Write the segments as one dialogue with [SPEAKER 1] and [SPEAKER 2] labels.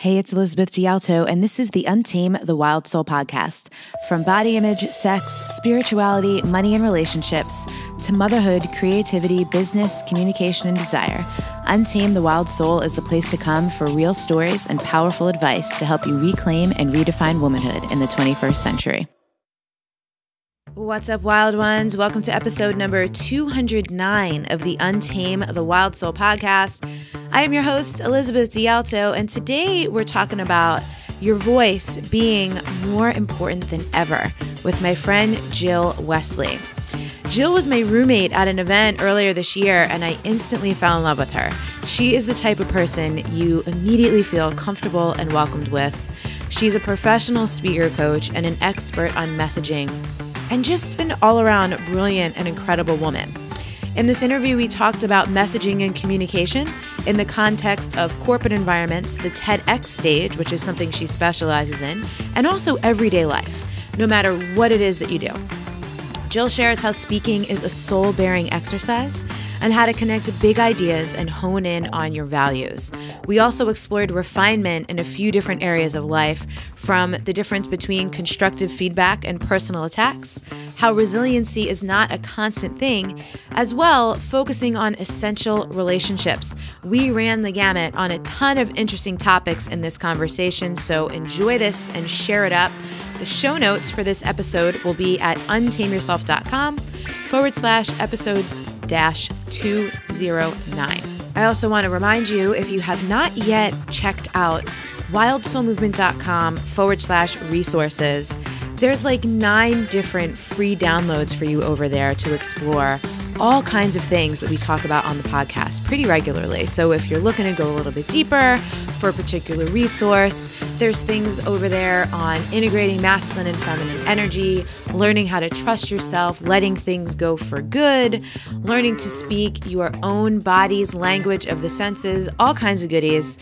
[SPEAKER 1] Hey, it's Elizabeth D'Alto, and this is the Untame the Wild Soul podcast. From body image, sex, spirituality, money and relationships, to motherhood, creativity, business, communication, and desire, Untame the Wild Soul is the place to come for real stories and powerful advice to help you reclaim and redefine womanhood in the 21st century. What's up, wild ones? Welcome to episode number 209 of the Untame the Wild Soul podcast. I am your host, Elizabeth D'Alto, and today we're talking about your voice being more important than ever with my friend Jill Wesley. Jill was my roommate at an event earlier this year, and I instantly fell in love with her. She is the type of person you immediately feel comfortable and welcomed with. She's a professional speaker coach and an expert on messaging, and just an all-around brilliant and incredible woman. In this interview, we talked about messaging and communication in the context of corporate environments, the TEDx stage, which is something she specializes in, and also everyday life, no matter what it is that you do. Jill shares how speaking is a soul-bearing exercise and how to connect big ideas and hone in on your values. We also explored refinement in a few different areas of life, from the difference between constructive feedback and personal attacks, how resiliency is not a constant thing, as well focusing on essential relationships. We ran the gamut on a ton of interesting topics in this conversation, so enjoy this and share it up. The show notes for this episode will be at untameyourself.com/episode 209. I also want to remind you, if you have not yet checked out wildsoulmovement.com/resources, there's like 9 different free downloads for you over there to explore all kinds of things that we talk about on the podcast pretty regularly. So if you're looking to go a little bit deeper for a particular resource, there's things over there on integrating masculine and feminine energy, learning how to trust yourself, letting things go for good, learning to speak your own body's language of the senses, all kinds of goodies,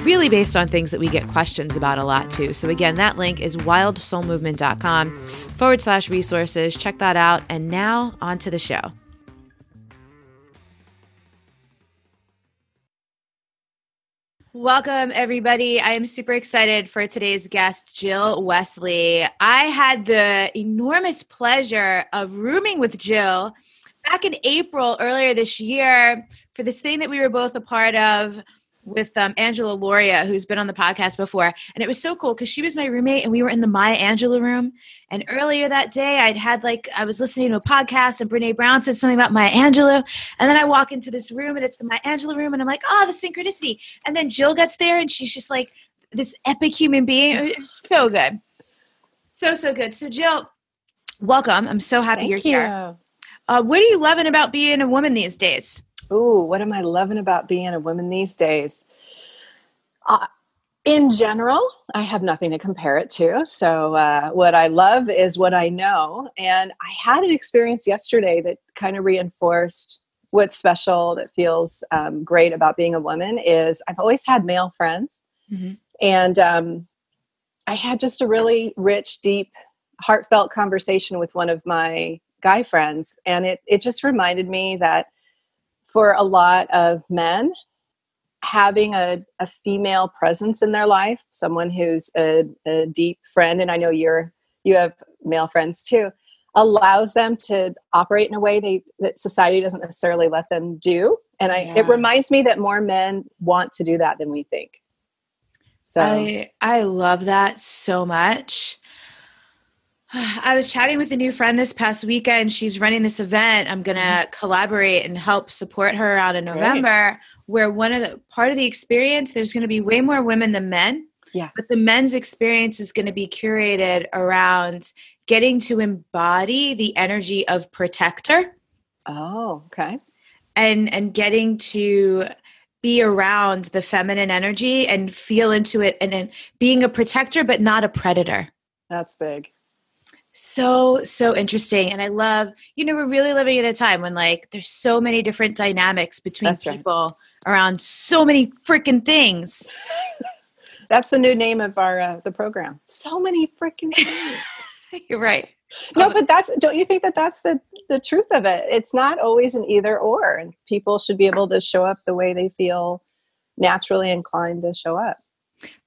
[SPEAKER 1] really based on things that we get questions about a lot too. So again, that link is wildsoulmovement.com/resources. Check that out. And now on to the show. Welcome, everybody. I am super excited for today's guest, Jill Wesley. I had the enormous pleasure of rooming with Jill back in April earlier this year for this thing that we were both a part of with Angela Loria, who's been on the podcast before. And it was so cool because she was my roommate and we were in the Maya Angelou room. And earlier that day, I was listening to a podcast and Brene Brown said something about Maya Angelou. And then I walk into this room and it's the Maya Angelou room and I'm like, oh, the synchronicity. And then Jill gets there and she's just like this epic human being. It was so good. So good. So Jill, welcome. I'm so happy you're here. What are you loving about being a woman these days?
[SPEAKER 2] Ooh, what am I loving about being a woman these days? In general, I have nothing to compare it to. So what I love is what I know. And I had an experience yesterday that kind of reinforced what's special, that feels great about being a woman is I've always had male friends. Mm-hmm. And I had just a really rich, deep, heartfelt conversation with one of my guy friends. And it just reminded me that for a lot of men, having a female presence in their life, someone who's a deep friend, and I know you have male friends too, allows them to operate in a way that society doesn't necessarily let them do. And it reminds me that more men want to do that than we think. So
[SPEAKER 1] I love that so much. I was chatting with a new friend this past weekend. She's running this event. I'm going to collaborate and help support her out in November, where part of the experience, there's going to be way more women than men. Yeah. But the men's experience is going to be curated around getting to embody the energy of protector.
[SPEAKER 2] Oh, okay.
[SPEAKER 1] And getting to be around the feminine energy and feel into it, and then being a protector, but not a predator.
[SPEAKER 2] That's big.
[SPEAKER 1] So interesting. And I love, we're really living at a time when there's so many different dynamics between people around so many freaking things.
[SPEAKER 2] That's the new name of our the program. So many freaking things.
[SPEAKER 1] You're right.
[SPEAKER 2] No, but don't you think that that's the truth of it? It's not always an either or, and people should be able to show up the way they feel naturally inclined to show up.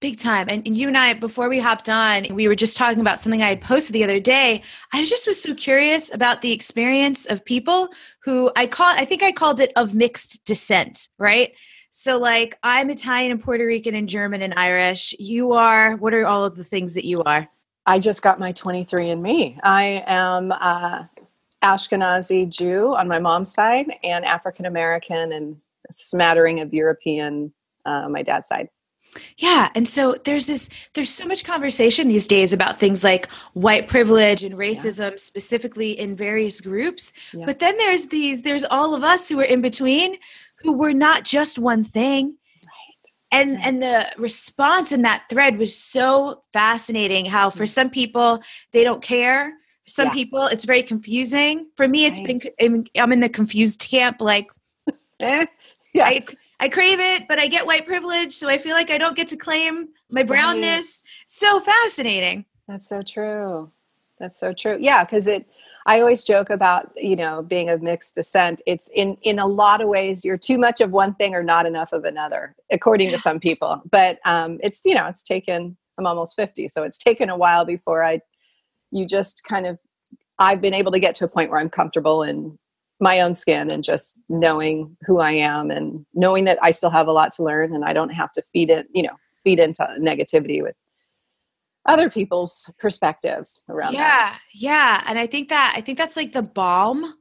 [SPEAKER 1] Big time. And you and I, before we hopped on, we were just talking about something I had posted the other day. I just was so curious about the experience of people who I think I called it of mixed descent, right? So like I'm Italian and Puerto Rican and German and Irish. You are, what are all of the things that you are?
[SPEAKER 2] I just got my 23andMe. I am Ashkenazi Jew on my mom's side and African American and a smattering of European my dad's side.
[SPEAKER 1] Yeah. And so there's so much conversation these days about things like white privilege and racism, specifically in various groups. Yeah. But then there's all of us who are in between who were not just one thing. Right. And the response in that thread was so fascinating how for some people, they don't care. For some people, it's very confusing. For me, I'm in the confused camp. Like, I crave it, but I get white privilege, so I feel like I don't get to claim my brownness. Right. So fascinating.
[SPEAKER 2] That's so true. That's so true. Yeah, because I always joke about, being of mixed descent. It's in a lot of ways, you're too much of one thing or not enough of another, according to some people. But it's taken, I'm almost 50, so it's taken a while before I've been able to get to a point where I'm comfortable in my own skin and just knowing who I am and knowing that I still have a lot to learn and I don't have to feed into negativity with other people's perspectives around that.
[SPEAKER 1] Yeah. And I think that's like the balm,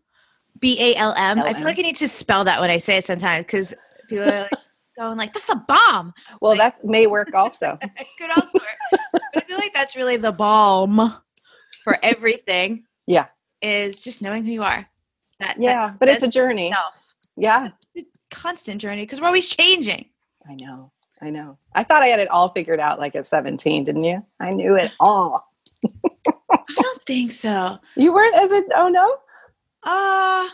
[SPEAKER 1] BALM. I feel like I need to spell that when I say it sometimes because people are like going like, that's the balm.
[SPEAKER 2] Well, that may work also.
[SPEAKER 1] Could also work. But I feel like that's really the balm for everything.
[SPEAKER 2] Yeah.
[SPEAKER 1] Is just knowing who you are.
[SPEAKER 2] But it's a journey.
[SPEAKER 1] Self.
[SPEAKER 2] Yeah.
[SPEAKER 1] It's a constant journey because we're always changing.
[SPEAKER 2] I know. I thought I had it all figured out like at 17, didn't you? I knew it all.
[SPEAKER 1] I don't think so.
[SPEAKER 2] You weren't oh no?
[SPEAKER 1] I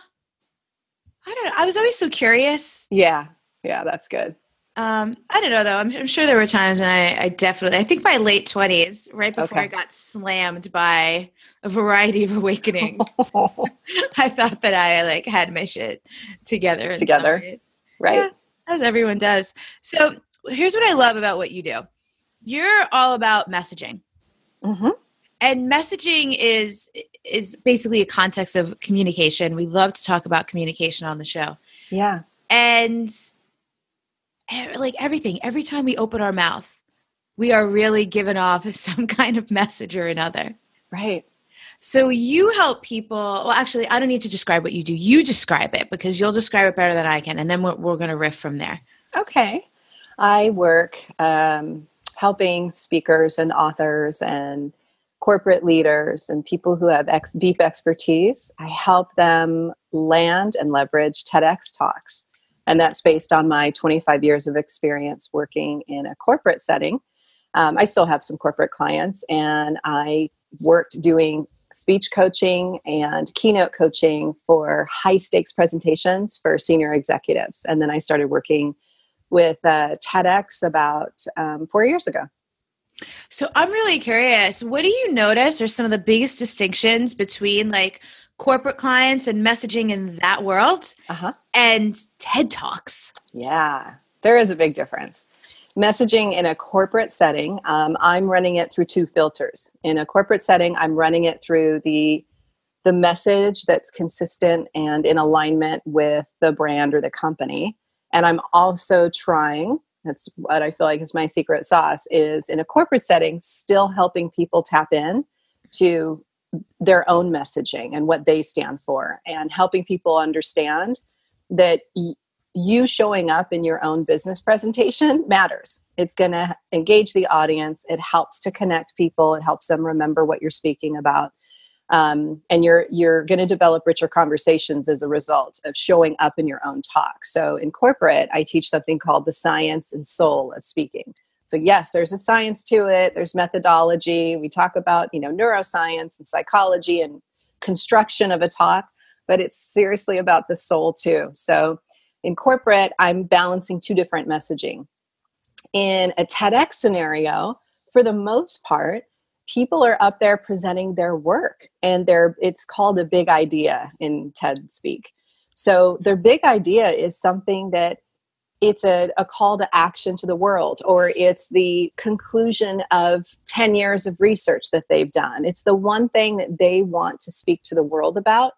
[SPEAKER 1] don't know. I was always so curious.
[SPEAKER 2] Yeah, that's good.
[SPEAKER 1] I don't know though. I'm sure there were times when I think my late 20s, right before I got slammed by a variety of awakenings, I thought that I had my shit together.
[SPEAKER 2] Right?
[SPEAKER 1] Yeah, as everyone does. So here's what I love about what you do. You're all about messaging.
[SPEAKER 2] Mm-hmm.
[SPEAKER 1] And messaging is basically a context of communication. We love to talk about communication on the show.
[SPEAKER 2] Yeah.
[SPEAKER 1] And everything, every time we open our mouth, we are really giving off some kind of message or another.
[SPEAKER 2] Right.
[SPEAKER 1] So you help people. Well, actually, I don't need to describe what you do. You describe it because you'll describe it better than I can. And then we're going to riff from there.
[SPEAKER 2] Okay. I work helping speakers and authors and corporate leaders and people who have deep expertise. I help them land and leverage TEDx talks. And that's based on my 25 years of experience working in a corporate setting. I still have some corporate clients, and I worked doing speech coaching and keynote coaching for high stakes presentations for senior executives. And then I started working with TEDx about 4 years ago.
[SPEAKER 1] So I'm really curious, what do you notice are some of the biggest distinctions between corporate clients and messaging in that world and TED Talks?
[SPEAKER 2] Yeah, there is a big difference. Messaging in a corporate setting, I'm running it through two filters. In a corporate setting, I'm running it through the message that's consistent and in alignment with the brand or the company. And I'm also trying, that's what I feel like is my secret sauce, is in a corporate setting, still helping people tap in to their own messaging and what they stand for, and helping people understand that you showing up in your own business presentation matters. It's going to engage the audience. It helps to connect people. It helps them remember what you're speaking about. And you're going to develop richer conversations as a result of showing up in your own talk. So in corporate, I teach something called the science and soul of speaking. So yes, there's a science to it. There's methodology. We talk about, neuroscience and psychology and construction of a talk, but it's seriously about the soul too. So in corporate, I'm balancing two different messaging. In a TEDx scenario, for the most part, people are up there presenting their work, and it's called a big idea in TED speak. So their big idea is something that it's a call to action to the world, or it's the conclusion of 10 years of research that they've done. It's the one thing that they want to speak to the world about.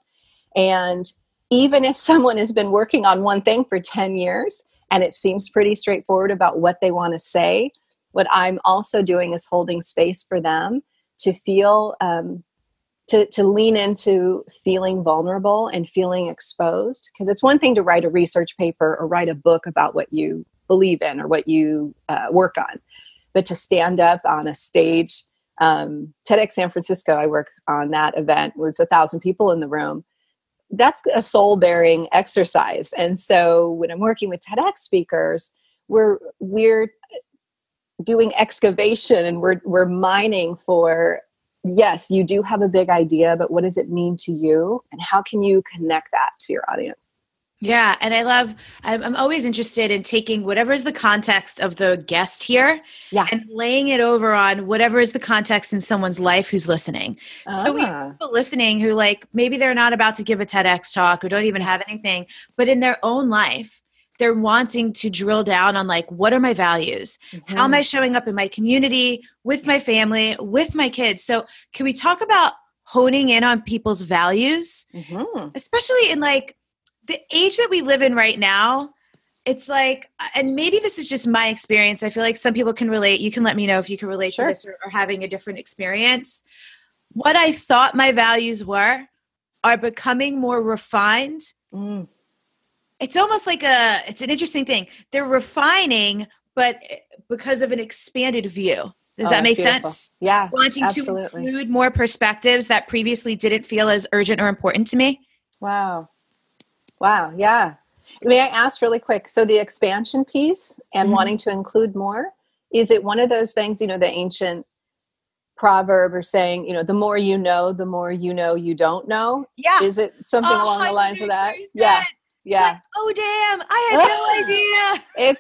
[SPEAKER 2] And even if someone has been working on one thing for 10 years and it seems pretty straightforward about what they want to say, what I'm also doing is holding space for them to feel, to lean into feeling vulnerable and feeling exposed. Because it's one thing to write a research paper or write a book about what you believe in or what you work on, but to stand up on a stage, TEDx San Francisco, I work on that event, was 1,000 people in the room. That's a soul-bearing exercise. And so when I'm working with TEDx speakers, we're doing excavation and we're mining for, yes, you do have a big idea, but what does it mean to you? And how can you connect that to your audience?
[SPEAKER 1] Yeah. And I'm always interested in taking whatever is the context of the guest here and laying it over on whatever is the context in someone's life who's listening. So we have people listening who, like, maybe they're not about to give a TEDx talk or don't even have anything, but in their own life, they're wanting to drill down on, like, what are my values? Mm-hmm. How am I showing up in my community, with my family, with my kids? So can we talk about honing in on people's values, especially in, like, the age that we live in right now? It's like, and maybe this is just my experience. I feel like some people can relate. You can let me know if you can relate to this or having a different experience. What I thought my values were are becoming more refined. It's almost like it's an interesting thing. They're refining, but because of an expanded view. Does that make sense?
[SPEAKER 2] Yeah.
[SPEAKER 1] Wanting to include more perspectives that previously didn't feel as urgent or important to me.
[SPEAKER 2] Wow. Yeah. May I ask really quick? So the expansion piece and wanting to include more, is it one of those things, the ancient proverb or saying, the more you know you don't know?
[SPEAKER 1] Yeah.
[SPEAKER 2] Is it something along the lines of that?
[SPEAKER 1] Yeah. Like, oh, damn. I had no idea.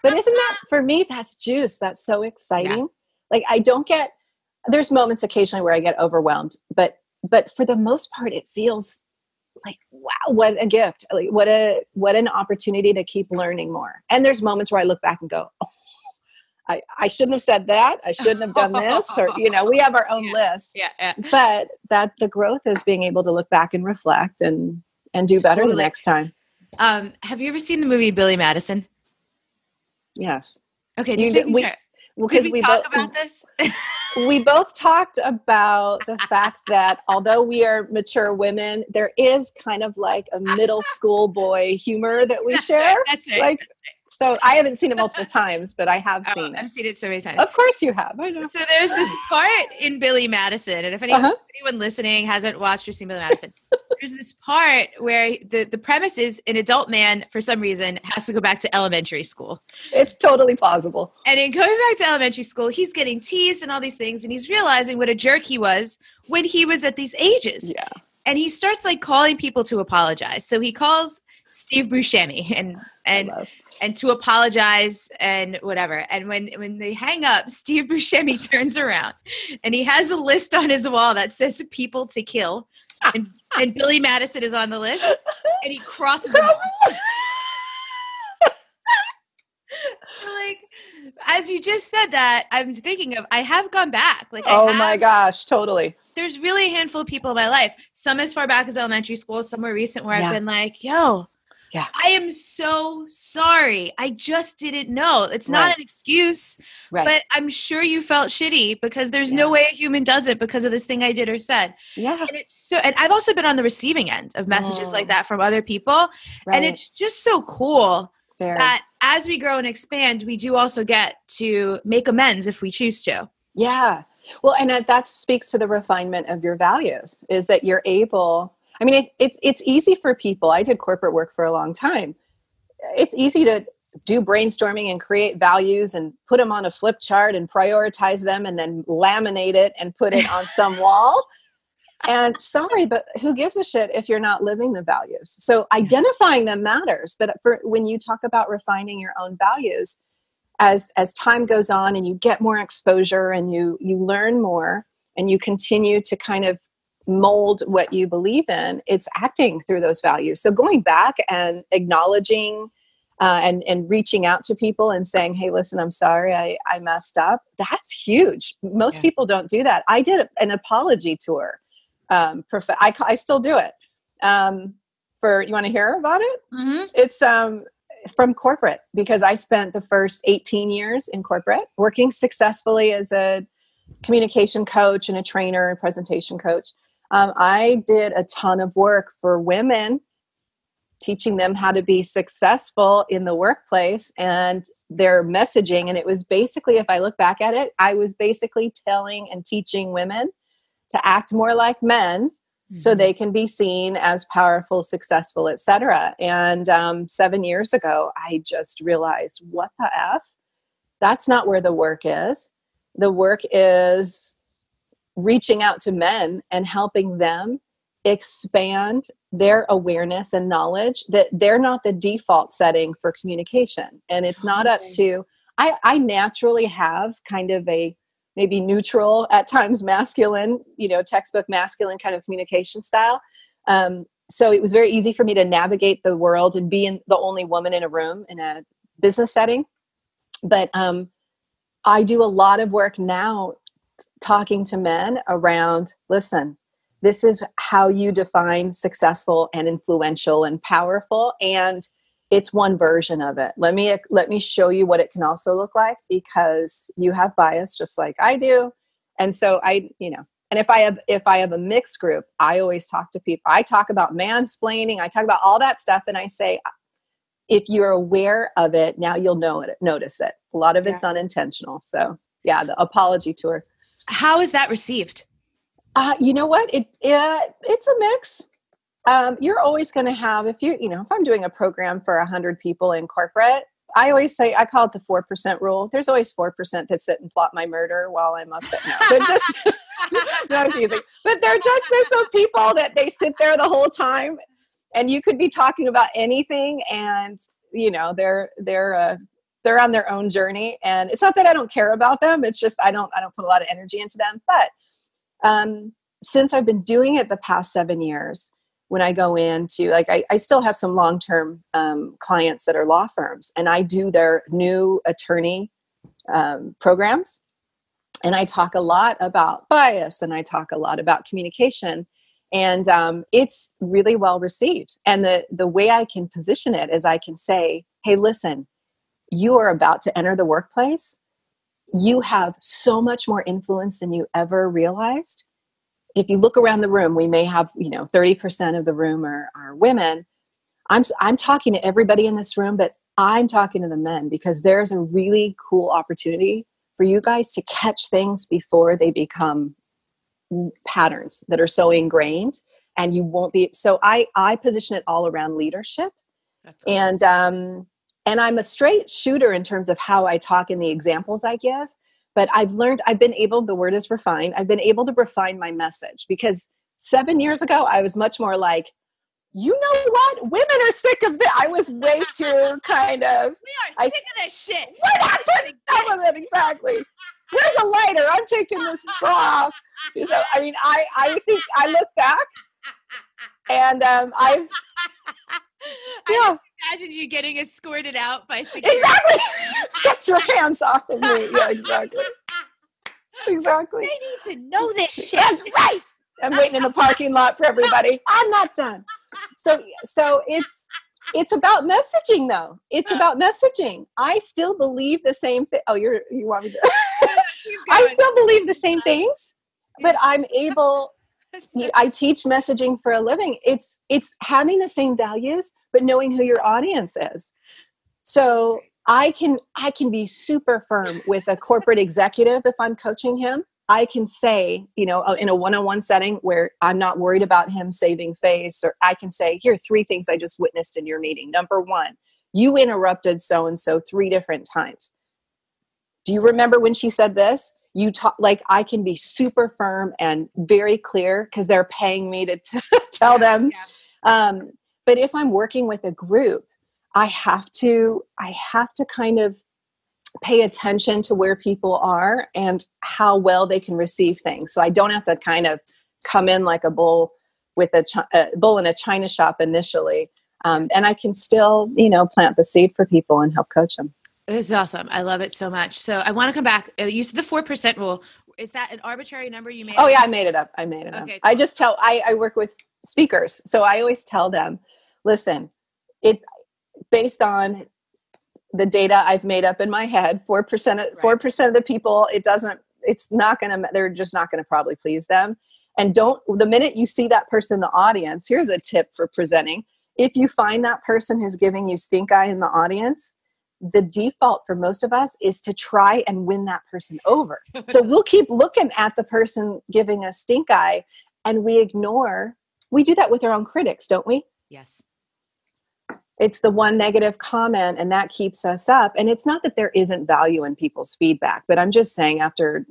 [SPEAKER 2] But isn't that, for me, that's juice. That's so exciting. Yeah. Like, there's moments occasionally where I get overwhelmed, but for the most part, it feels like, wow, what a gift. Like, what an opportunity to keep learning more. And there's moments where I look back and go, oh, I shouldn't have said that. I shouldn't have done this. Or, we have our own list. Yeah. But that the growth is being able to look back and reflect and do better the next time.
[SPEAKER 1] Have you ever seen the movie Billy Madison?
[SPEAKER 2] Yes.
[SPEAKER 1] Okay. Did we talk about this?
[SPEAKER 2] We both talked about the fact that although we are mature women, there is kind of like a middle school boy humor that we share.
[SPEAKER 1] That's right.
[SPEAKER 2] So I haven't seen it multiple times, but I have seen it.
[SPEAKER 1] I've seen it so many times.
[SPEAKER 2] Of course you have. I know.
[SPEAKER 1] So there's this part in Billy Madison, and if anyone listening hasn't watched or seen Billy Madison, there's this part where the premise is an adult man, for some reason, has to go back to elementary school.
[SPEAKER 2] It's totally plausible.
[SPEAKER 1] And in going back to elementary school, he's getting teased and all these things, and he's realizing what a jerk he was when he was at these ages. Yeah. And he starts, like, calling people to apologize. So he calls Steve Buscemi and to apologize and whatever. And when they hang up, Steve Buscemi turns around and he has a list on his wall that says people to kill. And Billy Madison is on the list and he crosses them off. So, like, as you just said that, I'm thinking of, I have gone back. Like,
[SPEAKER 2] my gosh, totally.
[SPEAKER 1] There's really a handful of people in my life, some as far back as elementary school, some more recent where I've been like, yo, I am so sorry. I just didn't know. It's not an excuse, but I'm sure you felt shitty because there's no way a human does it because of this thing I did or said. Yeah. And I've also been on the receiving end of messages like that from other people. Right. And it's just so cool that as we grow and expand, we do also get to make amends if we choose to. Yeah.
[SPEAKER 2] Well, and that speaks to the refinement of your values, is that you're able, I mean, it's easy for people. I did corporate work for a long time. It's easy to do brainstorming and create values and put them on a flip chart and prioritize them and then laminate it and put it on some wall. And sorry, but who gives a shit if you're not living the values? So identifying them matters. But when you talk about refining your own values, as time goes on and you get more exposure and you learn more and you continue to kind of mold what you believe in, it's acting through those values. So going back and acknowledging and reaching out to people and saying, hey, listen, I'm sorry, I messed up. That's huge. Most people don't do that. I did an apology tour. I still do it. You want to hear about it? Mm-hmm. It's from corporate, because I spent the first 18 years in corporate working successfully as a communication coach and a trainer and presentation coach. I did a ton of work for women, teaching them how to be successful in the workplace and their messaging. And it was basically, if I look back at it, I was basically telling and teaching women to act more like men, so they can be seen as powerful, successful, etc. And 7 years ago, I just realized, what the F? That's not where the work is. The work is reaching out to men and helping them expand their awareness and knowledge that they're not the default setting for communication. And it's not up to, I naturally have kind of a maybe neutral, at times masculine, textbook masculine kind of communication style. So it was very easy for me to navigate the world and be the only woman in a room in a business setting. But I do a lot of work now talking to men around, listen, this is how you define successful and influential and powerful. And it's one version of it. Let me show you what it can also look like, because you have bias just like I do. And so and if I have a mixed group, I always talk to people. I talk about mansplaining. I talk about all that stuff. And I say, if you're aware of it, now you'll notice it. A lot of it's unintentional. So yeah, the apology tour.
[SPEAKER 1] How is that received?
[SPEAKER 2] You know what? It's a mix. You're always going to have, if I'm doing a program for 100 people in corporate, I always say, I call it the 4% rule. There's always 4% that sit and plot my murder while I'm up there. But just, no, I'm teasing. But there's some people that they sit there the whole time, and you could be talking about anything, and they're on their own journey. And it's not that I don't care about them. It's just, I don't put a lot of energy into them. But since I've been doing it the past 7 years, when I go into, I still have some long-term clients that are law firms, and I do their new attorney programs. And I talk a lot about bias, and I talk a lot about communication, and it's really well received. And the way I can position it is I can say, hey, listen, you are about to enter the workplace. You have so much more influence than you ever realized. If you look around the room, we may have, 30% of the room are women. I'm talking to everybody in this room, but I'm talking to the men, because there's a really cool opportunity for you guys to catch things before they become patterns that are so ingrained, and you won't be. So I position it all around leadership. That's cool. And I'm a straight shooter in terms of how I talk and the examples I give. But the word is refine. I've been able to refine my message, because 7 years ago, I was much more like, you know what? Women are sick of this. I was way too kind of.
[SPEAKER 1] We are sick of this shit.
[SPEAKER 2] We're not putting up with it. Exactly. Where's a lighter? I'm taking this bra off. So, I think I look back, and I
[SPEAKER 1] imagine you getting escorted out by security.
[SPEAKER 2] Exactly. Get your hands off of me. Yeah, exactly. Exactly.
[SPEAKER 1] They need to know this shit.
[SPEAKER 2] That's right. I'm waiting in the parking lot for everybody. I'm not done. So it's about messaging, though. It's about messaging. I still believe the same thing. Oh, you want me to? I still believe the same things, but I'm able. I teach messaging for a living. It's having the same values, but knowing who your audience is. So I can be super firm with a corporate executive if I'm coaching him. I can say, in a one-on-one setting where I'm not worried about him saving face, or I can say, here are 3 things I just witnessed in your meeting. Number 1, you interrupted so-and-so 3 different times. Do you remember when she said this? I can be super firm and very clear, because they're paying me to tell them. Yeah. But if I'm working with a group, I have to kind of pay attention to where people are and how well they can receive things. So I don't have to kind of come in like a bull in a china shop initially. And I can still, plant the seed for people and help coach them.
[SPEAKER 1] This is awesome. I love it so much. So I want to come back. You said the 4% rule. Is that an arbitrary number you made?
[SPEAKER 2] Oh yeah, I made it up. Okay, cool. I just I work with speakers. So I always tell them, listen, it's based on the data I've made up in my head. 4% of the people, they're just not going to probably please them. And the minute you see that person in the audience, here's a tip for presenting. If you find that person who's giving you stink eye in the audience, the default for most of us is to try and win that person over. So we'll keep looking at the person giving us stink eye, and we do that with our own critics, don't we?
[SPEAKER 1] Yes.
[SPEAKER 2] It's the one negative comment, and that keeps us up. And it's not that there isn't value in people's feedback, but I'm just saying after,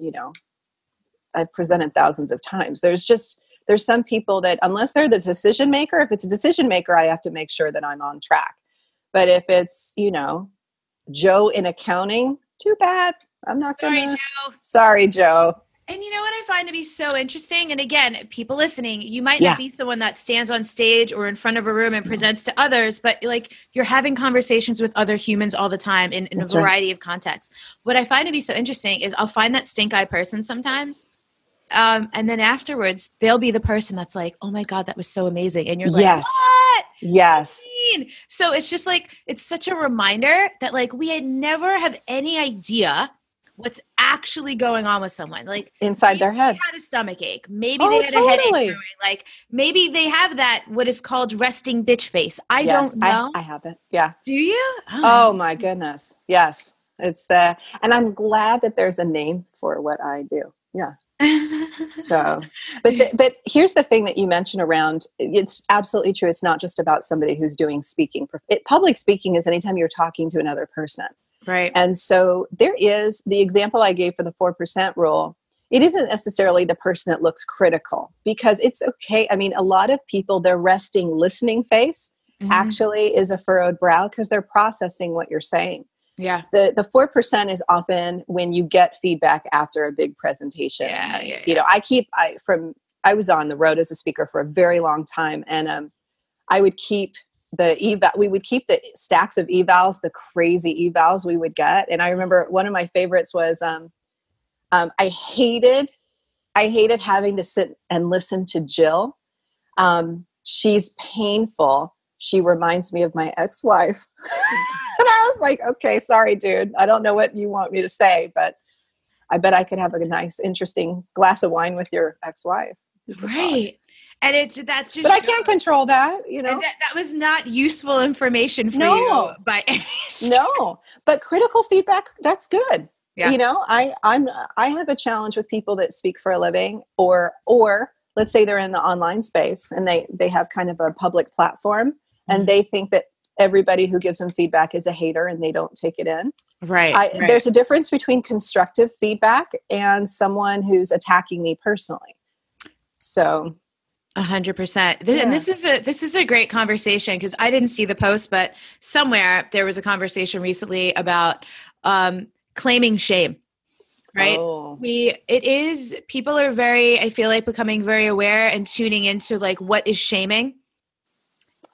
[SPEAKER 2] I've presented thousands of times, there's some people that unless they're the decision maker, if it's a decision maker, I have to make sure that I'm on track. But if it's, Joe in accounting, too bad. I'm not going to. Sorry, Joe.
[SPEAKER 1] And you know what I find to be so interesting? And again, people listening, you might not be someone that stands on stage or in front of a room and presents to others, but like you're having conversations with other humans all the time in a variety of contexts. What I find to be so interesting is I'll find that stink eye person sometimes. And then afterwards, they'll be the person that's like, oh my God, that was so amazing. And you're like, what?
[SPEAKER 2] Yes.
[SPEAKER 1] So it's just like, it's such a reminder that like we had never have any idea what's actually going on with someone. Like
[SPEAKER 2] inside their head.
[SPEAKER 1] They had a stomach ache. Maybe they had a headache brewing. Like maybe they have that, what is called resting bitch face. I don't know.
[SPEAKER 2] I have it. Yeah.
[SPEAKER 1] Do you?
[SPEAKER 2] Oh my goodness. Yes. And I'm glad that there's a name for what I do. Yeah. So, but here's the thing that you mentioned around, it's absolutely true. It's not just about somebody who's doing speaking. Public speaking is anytime you're talking to another person.
[SPEAKER 1] Right.
[SPEAKER 2] And so there is the example I gave for the 4% rule. It isn't necessarily the person that looks critical, because it's okay. I mean, a lot of people, their resting listening face actually is a furrowed brow because they're processing what you're saying.
[SPEAKER 1] Yeah.
[SPEAKER 2] The 4% is often when you get feedback after a big presentation.
[SPEAKER 1] Yeah.
[SPEAKER 2] I was on the road as a speaker for a very long time, and I would keep we would keep the stacks of evals, the crazy evals we would get. And I remember one of my favorites was I hated having to sit and listen to Jill. She's painful. She reminds me of my ex-wife. And I was like, okay, sorry, dude. I don't know what you want me to say, but I bet I could have a nice, interesting glass of wine with your ex-wife.
[SPEAKER 1] Right. And that's just.
[SPEAKER 2] But I can't control that, And
[SPEAKER 1] that was not useful information for you by any stretch.
[SPEAKER 2] No, but critical feedback, that's good.
[SPEAKER 1] Yeah.
[SPEAKER 2] I have a challenge with people that speak for a living, or let's say they're in the online space and they have kind of a public platform, and they think that everybody who gives them feedback is a hater and they don't take it in.
[SPEAKER 1] Right.
[SPEAKER 2] There's a difference between constructive feedback and someone who's attacking me personally. So
[SPEAKER 1] 100%. And this is a great conversation, because I didn't see the post, but somewhere there was a conversation recently about claiming shame. Right.
[SPEAKER 2] Oh.
[SPEAKER 1] People are I feel like becoming very aware and tuning into like, what is shaming?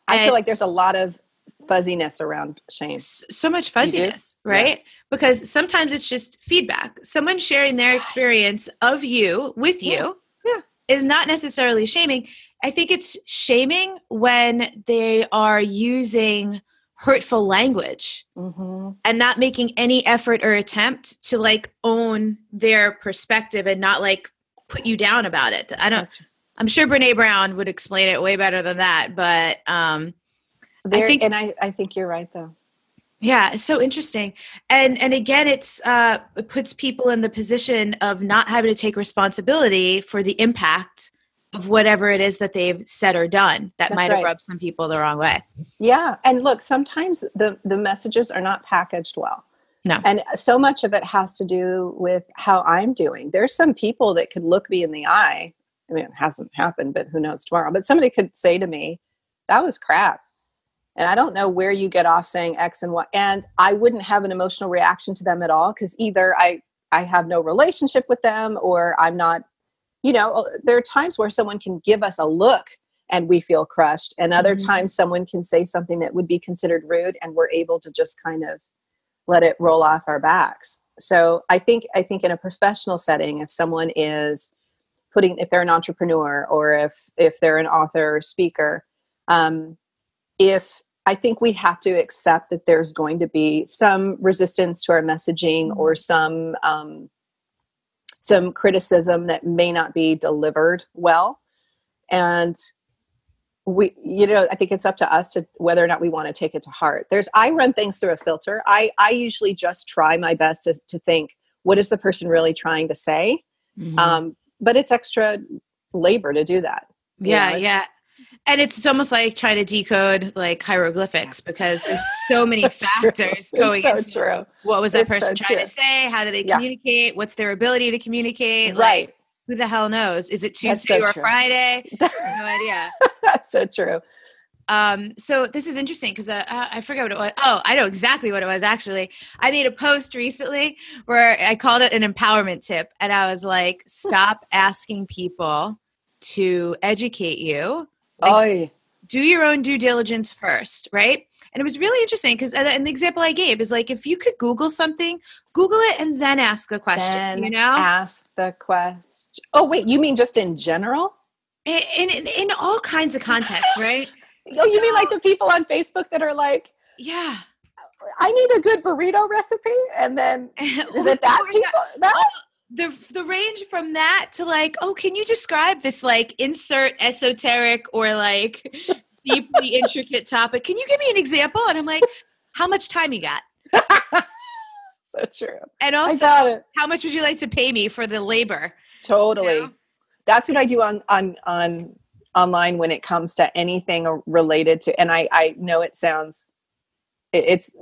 [SPEAKER 2] I feel like there's a lot of fuzziness around shame.
[SPEAKER 1] So much fuzziness, right? Yeah. Because sometimes it's just feedback. Someone sharing their experience of you with you is not necessarily shaming. I think it's shaming when they are using hurtful language and not making any effort or attempt to like own their perspective and not like put you down about it. I'm sure Brene Brown would explain it way better than that, but I
[SPEAKER 2] think you're right though.
[SPEAKER 1] Yeah, it's so interesting. And again, it puts people in the position of not having to take responsibility for the impact of whatever it is that they've said or done that might have rubbed some people the wrong way.
[SPEAKER 2] Yeah. And look, sometimes the messages are not packaged well.
[SPEAKER 1] No.
[SPEAKER 2] And so much of it has to do with how I'm doing. There's some people that could look me in the eye. I mean, it hasn't happened, but who knows tomorrow. But somebody could say to me, that was crap. And I don't know where you get off saying X and Y. And I wouldn't have an emotional reaction to them at all, because either I have no relationship with them, or I'm not, there are times where someone can give us a look and we feel crushed. And other times someone can say something that would be considered rude and we're able to just kind of let it roll off our backs. So I think in a professional setting, if someone is if they're an entrepreneur or if they're an author or speaker, I think we have to accept that there's going to be some resistance to our messaging or some criticism that may not be delivered well. And I think it's up to us to whether or not we want to take it to heart. I run things through a filter. I usually just try my best to think, what is the person really trying to say? But it's extra labor to do that.
[SPEAKER 1] Yeah. And it's almost like trying to decode like hieroglyphics because there's so many factors going into what was that person trying to say? How do they communicate? What's their ability to communicate?
[SPEAKER 2] Right.
[SPEAKER 1] Like, who the hell knows? Is it Tuesday or Friday? No idea.
[SPEAKER 2] That's so true.
[SPEAKER 1] So this is interesting because I forget what it was. Oh, I know exactly what it was. Actually, I made a post recently where I called it an empowerment tip. And I was like, stop asking people to educate you. Like, do your own due diligence first, right? And it was really interesting because and the example I gave is like, if you could Google something, Google it and then ask a question,
[SPEAKER 2] Ask the question. Oh, wait, you mean just in general?
[SPEAKER 1] In all kinds of contexts, right?
[SPEAKER 2] Oh, you mean like the people on Facebook that are like,
[SPEAKER 1] yeah,
[SPEAKER 2] I need a good burrito recipe? And then is it that people?
[SPEAKER 1] The range from that to like, oh, can you describe this like insert esoteric or like deeply intricate topic? Can you give me an example? And I'm like, how much time you got?
[SPEAKER 2] So true.
[SPEAKER 1] And also, how much would you like to pay me for the labor?
[SPEAKER 2] Totally. You know? That's what I do on online when it comes to anything related to, and I know it's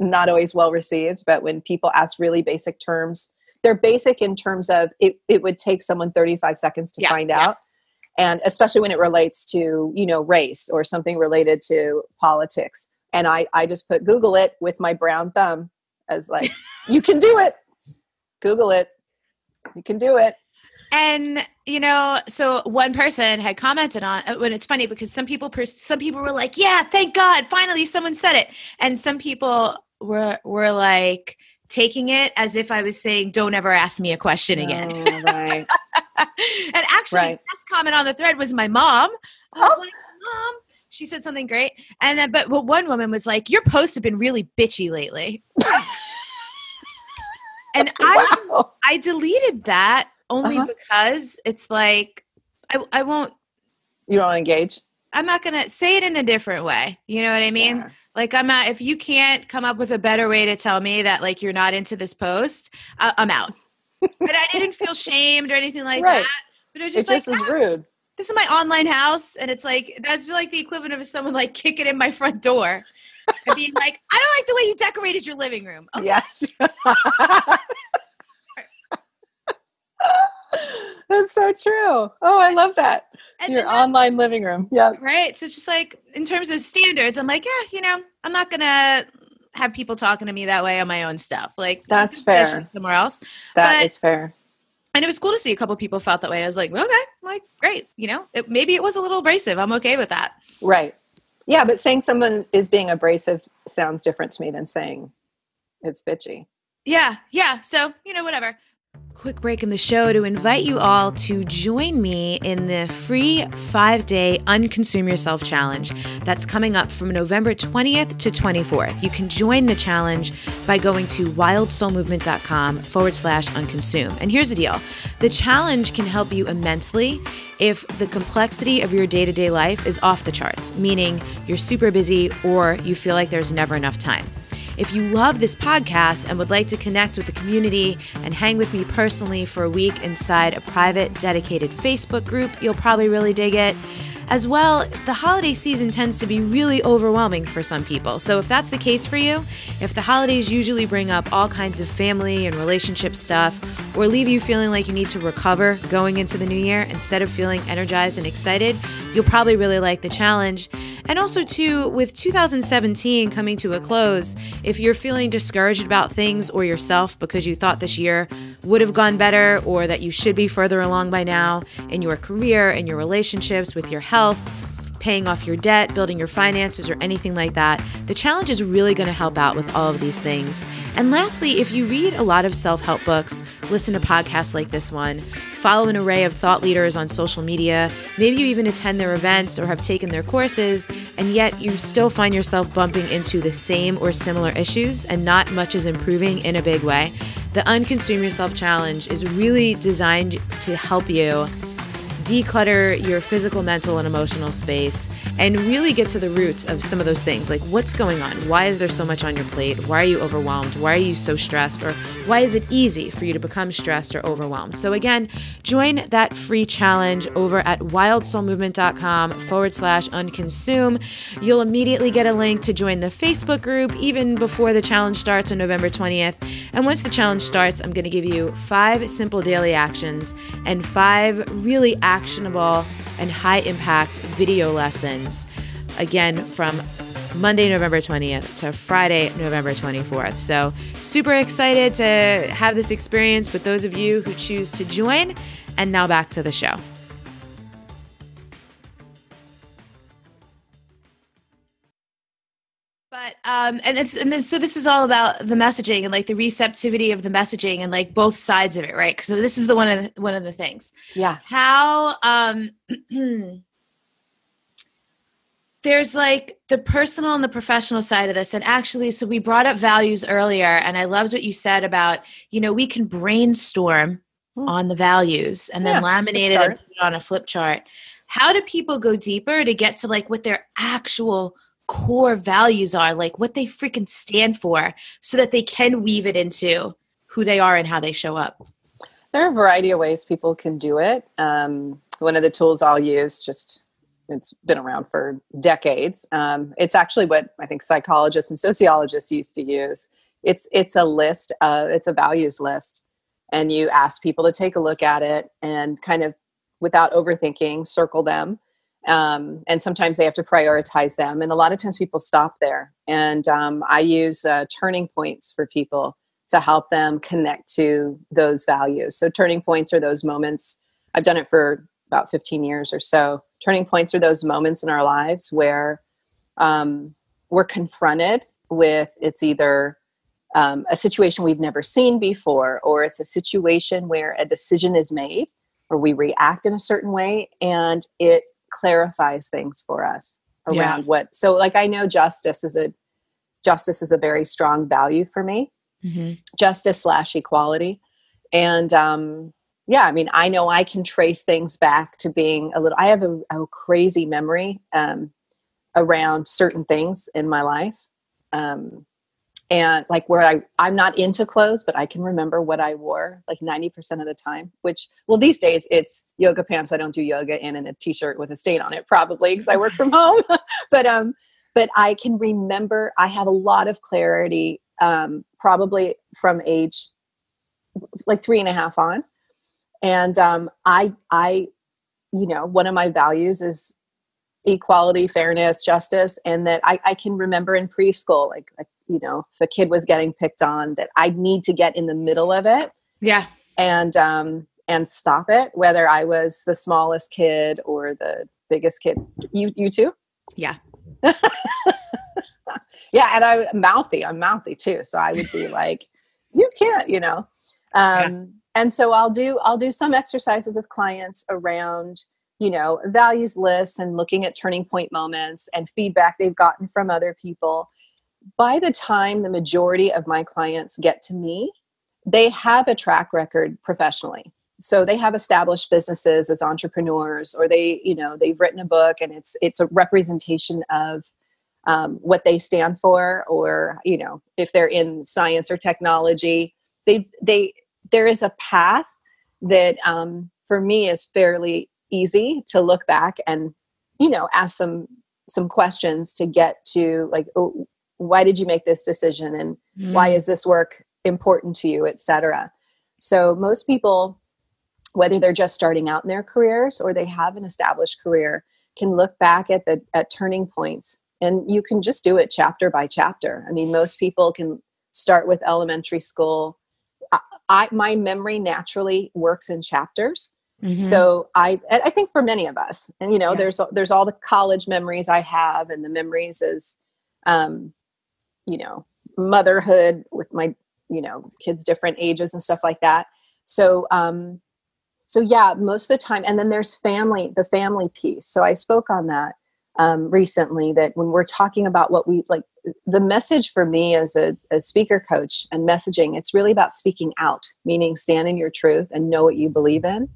[SPEAKER 2] not always well received, but when people ask really basic terms, they're basic in terms of it would take someone 35 seconds to find out. And especially when it relates to, race or something related to politics. And I just put Google it with my brown thumb as like, you can do it. Google it. You can do it.
[SPEAKER 1] And, so one person had commented on when it's funny because some people were like, yeah, thank God, finally someone said it. And some people were like taking it as if I was saying, don't ever ask me a question again.
[SPEAKER 2] Right.
[SPEAKER 1] And actually the best comment on the thread was my mom. I was like, Mom, she said something great. And then, but one woman was like, your posts have been really bitchy lately. And I deleted that only because it's like, I won't.
[SPEAKER 2] You don't engage?
[SPEAKER 1] I'm not going to say it in a different way. You know what I mean? Yeah. Like if you can't come up with a better way to tell me that like you're not into this post, I'm out. But I didn't feel shamed or anything like that. But it was just
[SPEAKER 2] is rude.
[SPEAKER 1] This is my online house. And it's like, that's like the equivalent of someone like kicking in my front door and being like, I don't like the way you decorated your living room. Okay.
[SPEAKER 2] Yes. That's so true. Oh, I love that. And your online living room. Yeah.
[SPEAKER 1] Right. So it's just like, in terms of standards, I'm like, I'm not going to have people talking to me that way on my own stuff. Like
[SPEAKER 2] that's fair.
[SPEAKER 1] Somewhere else.
[SPEAKER 2] That is fair.
[SPEAKER 1] And it was cool to see a couple of people felt that way. I was like, okay, like great. Maybe it was a little abrasive. I'm okay with that.
[SPEAKER 2] Right. Yeah. But saying someone is being abrasive sounds different to me than saying it's bitchy.
[SPEAKER 1] Yeah. Yeah. So, whatever. Quick break in the show to invite you all to join me in the free 5-day Unconsumed Yourself challenge that's coming up from November 20th to 24th. You can join the challenge by going to wildsoulmovement.com/unconsumed. And here's the deal. The challenge can help you immensely if the complexity of your day-to-day life is off the charts, meaning you're super busy or you feel like there's never enough time. If you love this podcast and would like to connect with the community and hang with me personally for a week inside a private, dedicated Facebook group, you'll probably really dig it. As well, the holiday season tends to be really overwhelming for some people. So if that's the case for you, if the holidays usually bring up all kinds of family and relationship stuff, or leave you feeling like you need to recover going into the new year instead of feeling energized and excited, you'll probably really like the challenge. And also, too, with 2017 coming to a close, if you're feeling discouraged about things or yourself because you thought this year would have gone better or that you should be further along by now in your career, in your relationships, with your health, paying off your debt, building your finances, or anything like that, the challenge is really going to help out with all of these things. And lastly, if you read a lot of self-help books, listen to podcasts like this one, follow an array of thought leaders on social media, maybe you even attend their events or have taken their courses, and yet you still find yourself bumping into the same or similar issues and not much is improving in a big way, the Unconsumed Yourself Challenge is really designed to help you declutter your physical, mental, and emotional space and really get to the roots of some of those things. Like, what's going on? Why is there so much on your plate? Why are you overwhelmed? Why are you so stressed? Or why is it easy for you to become stressed or overwhelmed? So again, join that free challenge over at wildsoulmovement.com/unconsume. You'll immediately get a link to join the Facebook group even before the challenge starts on November 20th. And once the challenge starts, I'm going to give you 5 simple daily actions and 5 really actionable and high impact video lessons, again, from Monday, November 20th to Friday, November 24th. So super excited to have this experience with those of you who choose to join. And now back to the show. But so this is all about the messaging and like the receptivity of the messaging and like both sides of it, right? So this is one of the things.
[SPEAKER 2] Yeah.
[SPEAKER 1] How there's like the personal and the professional side of this. And actually, so we brought up values earlier, and I loved what you said about, we can brainstorm on the values and then laminate it and put it on a flip chart. How do people go deeper to get to like what their actual core values are, like what they freaking stand for, so that they can weave it into who they are and how they show up?
[SPEAKER 2] There are a variety of ways people can do it. One of the tools I'll use, it's been around for decades. It's actually what I think psychologists and sociologists used to use. It's a list, it's a values list. And you ask people to take a look at it and kind of, without overthinking, circle them. And sometimes they have to prioritize them. And a lot of times people stop there. And I use turning points for people to help them connect to those values. So turning points are those moments. I've done it for about 15 years or so. Turning points are those moments in our lives where we're confronted with, it's either a situation we've never seen before, or it's a situation where a decision is made or we react in a certain way, and it clarifies things for us around what. So like, I know justice is a very strong value for me, justice / equality. And I mean, I know I can trace things back to being I have a crazy memory around certain things in my life. And like where I'm not into clothes, but I can remember what I wore like 90% of the time, which, well, these days it's yoga pants I don't do yoga in and a t-shirt with a stain on it, probably because I work from home. But I can remember, I have a lot of clarity, probably from age like 3.5 on. And I one of my values is equality, fairness, justice. And that I can remember in preschool, like, if a kid was getting picked on, that I need to get in the middle of it. Yeah. And stop it, whether I was the smallest kid or the biggest kid. You too?
[SPEAKER 1] Yeah.
[SPEAKER 2] Yeah. And I'm mouthy too. So I would be like, you can't, And so I'll do some exercises with clients around, values lists and looking at turning point moments and feedback they've gotten from other people. By the time the majority of my clients get to me, they have a track record professionally. So they have established businesses as entrepreneurs, or they've written a book, and it's a representation of what they stand for, or, if they're in science or technology, there is a path that for me is fairly easy to look back and, ask some questions to get to like, oh, why did you make this decision? And why is this work important to you, et cetera? So most people, whether they're just starting out in their careers or they have an established career, can look back at turning points, and you can just do it chapter by chapter. I mean, most people can start with elementary school. My memory naturally works in chapters.
[SPEAKER 1] Mm-hmm.
[SPEAKER 2] So I think for many of us, and
[SPEAKER 1] Yeah.
[SPEAKER 2] there's all the college memories I have, and the memories as, um, you know, motherhood with my, kids different ages and stuff like that. So, so yeah, most of the time, and then there's the family piece. So I spoke on that recently, that when we're talking about what we like, the message for me as a speaker coach and messaging, it's really about speaking out, meaning stand in your truth and know what you believe in.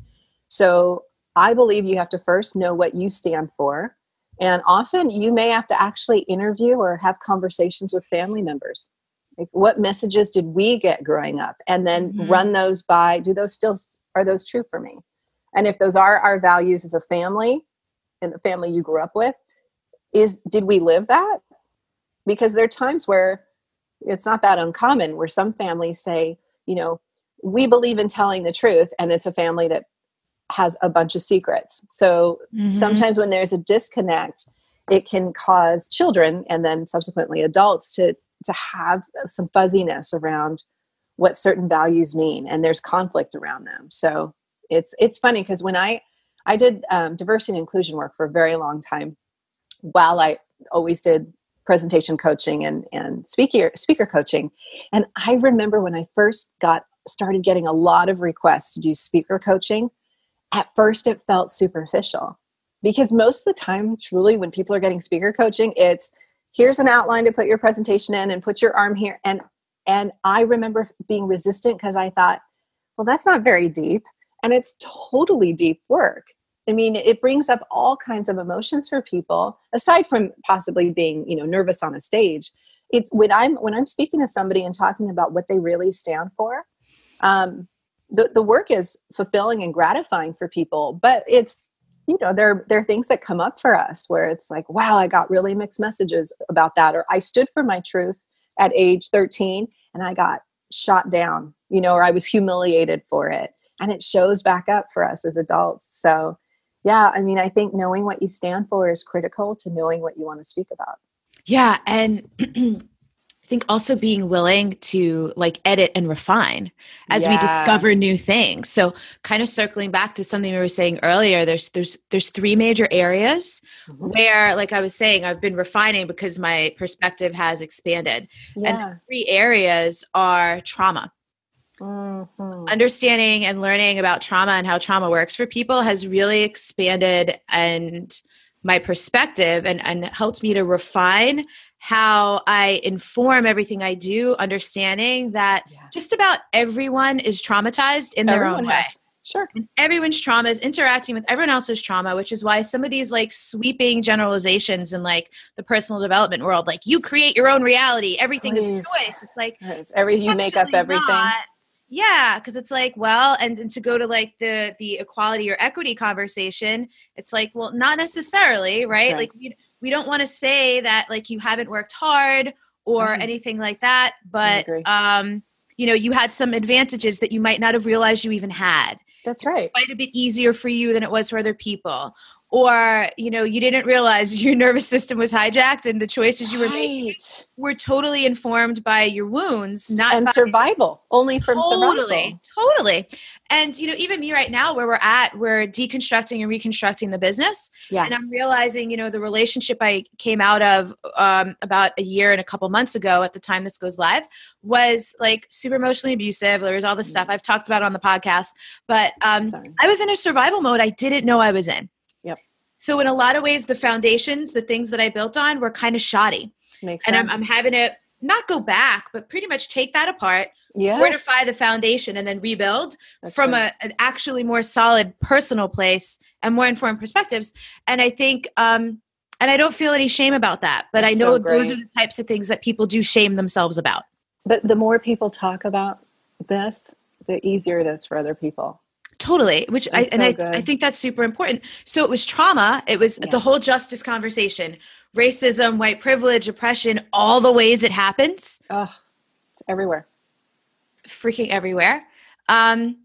[SPEAKER 2] So I believe you have to first know what you stand for. And often you may have to actually interview or have conversations with family members. Like, what messages did we get growing up? And then run those by, are those true for me? And if those are our values as a family and the family you grew up with, did we live that? Because there are times where it's not that uncommon, where some families say, we believe in telling the truth, and it's a family that has a bunch of secrets. So sometimes when there's a disconnect, it can cause children and then subsequently adults to have some fuzziness around what certain values mean, and there's conflict around them. So it's funny, because when I did diversity and inclusion work for a very long time, while I always did presentation coaching and speaker coaching. And I remember when I first started getting a lot of requests to do speaker coaching, at first it felt superficial, because most of the time, truly, when people are getting speaker coaching, it's here's an outline to put your presentation in and put your arm here. And I remember being resistant, because I thought, well, that's not very deep. And it's totally deep work. I mean, it brings up all kinds of emotions for people, aside from possibly being, nervous on a stage. It's when I'm speaking to somebody and talking about what they really stand for, the work is fulfilling and gratifying for people, but it's, there are things that come up for us where it's like, wow, I got really mixed messages about that. Or I stood for my truth at age 13 and I got shot down, or I was humiliated for it. And it shows back up for us as adults. So yeah, I mean, I think knowing what you stand for is critical to knowing what you want to speak about.
[SPEAKER 1] Yeah. And I think also being willing to edit and refine as we discover new things. So kind of circling back to something we were saying earlier, there's three major areas where, like I was saying, I've been refining because my perspective has expanded. Yeah. And the three areas are trauma. Understanding and learning about trauma and how trauma works for people has really expanded and my perspective and helped me to refine how I inform everything I do, understanding that just about everyone is traumatized in their own way.
[SPEAKER 2] Sure.
[SPEAKER 1] And everyone's trauma is interacting with everyone else's trauma, which is why some of these sweeping generalizations in the personal development world, you create your own reality, everything is a choice. It's
[SPEAKER 2] you make up everything.
[SPEAKER 1] Not. Yeah, because it's and to go to the equality or equity conversation, it's well, not necessarily, right? We don't want to say that you haven't worked hard or anything like that, but you had some advantages that you might not have realized you even had.
[SPEAKER 2] That's right.
[SPEAKER 1] It's quite a bit easier for you than it was for other people. Or, you didn't realize your nervous system was hijacked and the choices you were making were totally informed by your wounds,
[SPEAKER 2] not survival, only from survival.
[SPEAKER 1] Totally. And, even me right now where we're deconstructing and reconstructing the business. Yeah. And I'm realizing, the relationship I came out of about a year and a couple months ago at the time this goes live was super emotionally abusive. There was all this stuff I've talked about on the podcast, but I was in a survival mode I didn't know I was in. So in a lot of ways, the foundations, the things that I built on were kind of shoddy.
[SPEAKER 2] Makes sense.
[SPEAKER 1] And I'm having to not go back, but pretty much take that apart, fortify the foundation, and then rebuild from an actually more solid personal place and more informed perspectives. And I think, and I don't feel any shame about that, but I know those are the types of things that people do shame themselves about.
[SPEAKER 2] But the more people talk about this, the easier it is for other people.
[SPEAKER 1] Totally. I think that's super important. So it was trauma. It was the whole justice conversation, racism, white privilege, oppression, all the ways it happens.
[SPEAKER 2] Oh, it's everywhere.
[SPEAKER 1] Freaking everywhere. And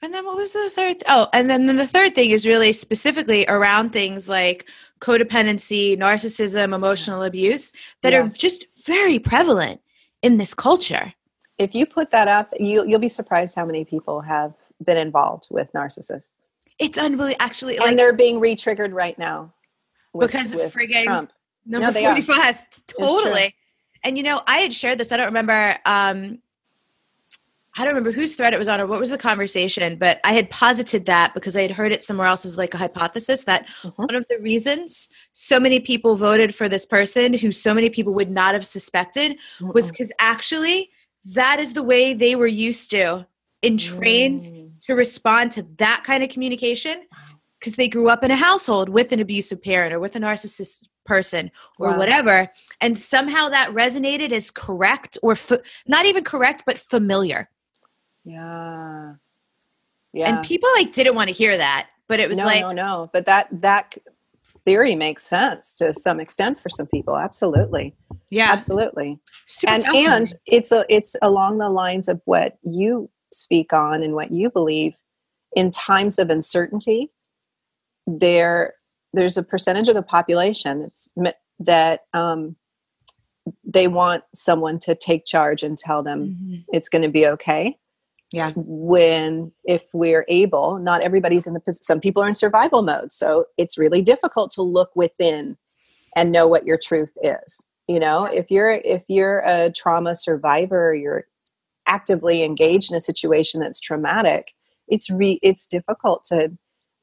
[SPEAKER 1] then what was the third? And then the third thing is really specifically around things like codependency, narcissism, emotional abuse that are just very prevalent in this culture.
[SPEAKER 2] If you put that up, you'll be surprised how many people have been involved with narcissists.
[SPEAKER 1] It's unbelievable. Actually,
[SPEAKER 2] And
[SPEAKER 1] like,
[SPEAKER 2] they're being re-triggered right now
[SPEAKER 1] because of
[SPEAKER 2] with
[SPEAKER 1] frigging
[SPEAKER 2] Trump.
[SPEAKER 1] number
[SPEAKER 2] No, they are.
[SPEAKER 1] 45.
[SPEAKER 2] It's true.
[SPEAKER 1] Totally. And, I had shared this. I don't remember. I don't remember whose thread it was on or what was the conversation, but I had posited that because I had heard it somewhere else as like a hypothesis that one of the reasons so many people voted for this person who so many people would not have suspected was because actually that is the way they were used to and trained to respond to that kind of communication, because they grew up in a household with an abusive parent or with a narcissist person or whatever. And somehow that resonated as correct or not even correct, but familiar.
[SPEAKER 2] Yeah.
[SPEAKER 1] And people like didn't want to hear that, but it was
[SPEAKER 2] no. But that theory makes sense to some extent for some people. Absolutely.
[SPEAKER 1] Yeah.
[SPEAKER 2] Absolutely.
[SPEAKER 1] Super
[SPEAKER 2] And it's along the lines of what you speak on and what you believe. In times of uncertainty, there's a percentage of the population that they want someone to take charge and tell them it's going to be okay.
[SPEAKER 1] Yeah.
[SPEAKER 2] If we're able, not everybody's some people are in survival mode. So it's really difficult to look within and know what your truth is. If you're a trauma survivor, you're actively engaged in a situation that's traumatic, it's difficult to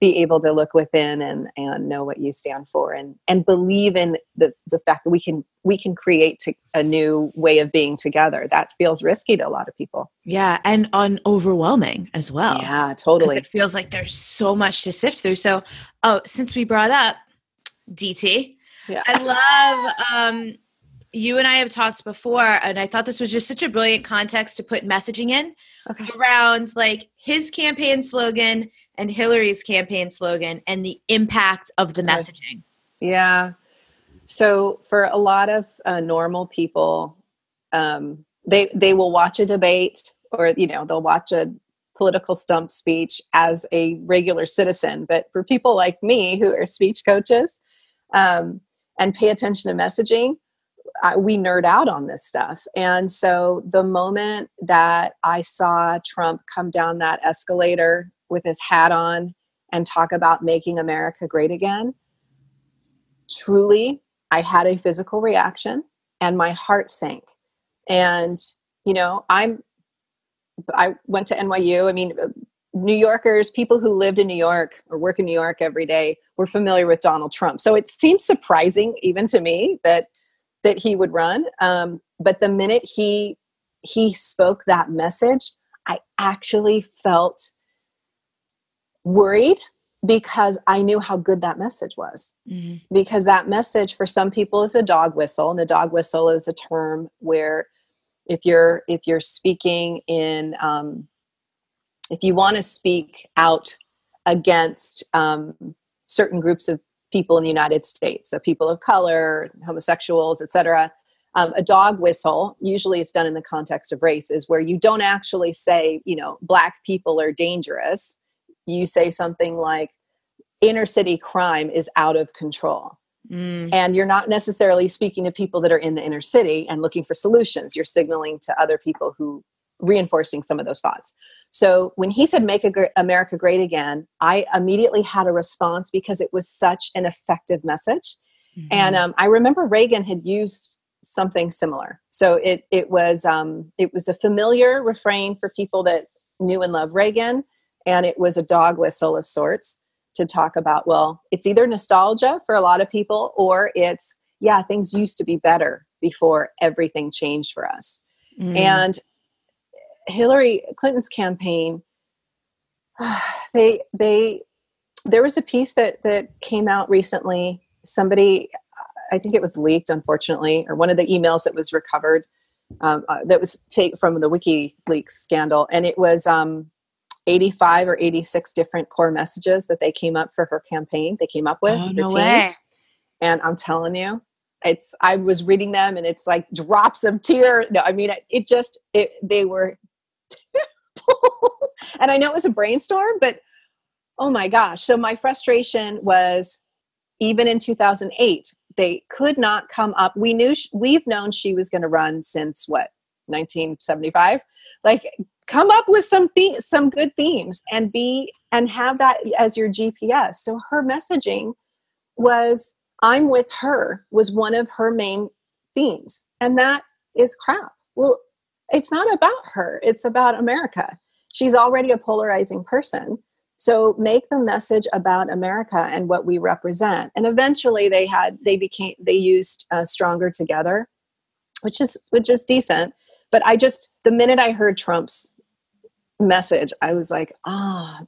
[SPEAKER 2] be able to look within and know what you stand for and believe in the fact that we can create a new way of being together. That feels risky to a lot of people.
[SPEAKER 1] Yeah. And overwhelming as well.
[SPEAKER 2] Yeah, totally.
[SPEAKER 1] Because it feels like there's so much to sift through. So, since we brought up DT, I love, you and I have talked before, and I thought this was just such a brilliant context to put messaging in around like his campaign slogan and Hillary's campaign slogan and the impact of the messaging.
[SPEAKER 2] Yeah. So for a lot of normal people, they will watch a debate or, they'll watch a political stump speech as a regular citizen. But for people like me who are speech coaches and pay attention to messaging, we nerd out on this stuff. And so the moment that I saw Trump come down that escalator with his hat on and talk about making America great again, truly, I had a physical reaction and my heart sank. And, I went to NYU. I mean, New Yorkers, people who lived in New York or work in New York every day were familiar with Donald Trump. So it seemed surprising even to me that he would run. But the minute he spoke that message, I actually felt worried because I knew how good that message was. Because that message for some people is a dog whistle, and a dog whistle is a term where if you're speaking in, if you want to speak out against certain groups of people in the United States, so people of color, homosexuals, etc., a dog whistle, usually it's done in the context of race, is where you don't actually say, Black people are dangerous. You say something like, inner city crime is out of control. And you're not necessarily speaking to people that are in the inner city and looking for solutions. You're signaling to other people who reinforcing some of those thoughts. So when he said, make America great again, I immediately had a response because it was such an effective message. And I remember Reagan had used something similar. So it was a familiar refrain for people that knew and loved Reagan. And it was a dog whistle of sorts to talk about, well, it's either nostalgia for a lot of people, or it's, things used to be better before everything changed for us. And Hillary Clinton's campaign, there was a piece that came out recently. Somebody, I think it was leaked, unfortunately, or one of the emails that was recovered, that was taken from the WikiLeaks scandal. And it was 85 or 86 different core messages that they came up for her campain. They came up with their team.
[SPEAKER 1] Way.
[SPEAKER 2] And I'm telling you, I was reading them and it's like drops of tear. No, I mean, they were terrible. And I know it was a brainstorm, but oh my gosh. So my frustration was, even in 2008, they could not come up. We've known she was going to run since 1975. Like, come up with some good themes and have that as your GPS. So her messaging was, I'm with her, was one of her main themes. And that is crap. Well, it's not about her. It's about America. She's already a polarizing person. So make the message about America and what we represent. And eventually they used Stronger Together, which is decent. But the minute I heard Trump's message, I was like,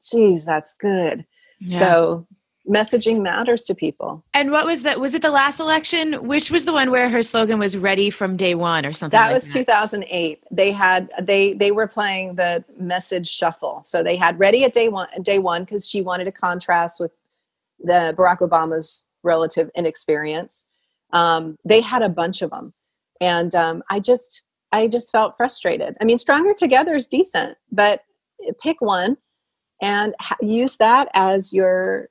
[SPEAKER 2] geez, that's good. Yeah. So messaging matters to people.
[SPEAKER 1] And what was that? Was it the last election? Which was the one where her slogan was "Ready from day one" or something?
[SPEAKER 2] That was 2008. They were playing the message shuffle. So they had "Ready at day one" because she wanted to contrast with the Barack Obama's relative inexperience. They had a bunch of them, and I just felt frustrated. I mean, Stronger Together is decent, but pick one and use that as your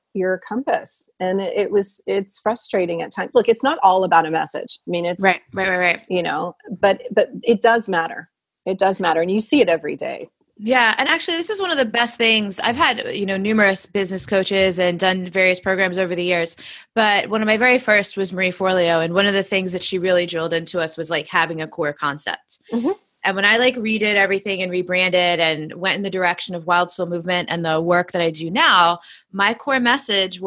[SPEAKER 2] compass. And it's frustrating at times. Look, it's not all about a message. I mean, it's
[SPEAKER 1] right.
[SPEAKER 2] But it does matter. It does matter. And you see it every day.
[SPEAKER 1] Yeah. And actually, this is one of the best things. I've had, numerous business coaches and done various programs over the years. But one of my very first was Marie Forleo. And one of the things that she really drilled into us was like having a core concept. Mm-hmm. And when I redid everything and rebranded and went in the direction of Wild Soul Movement and the work that I do now, my core message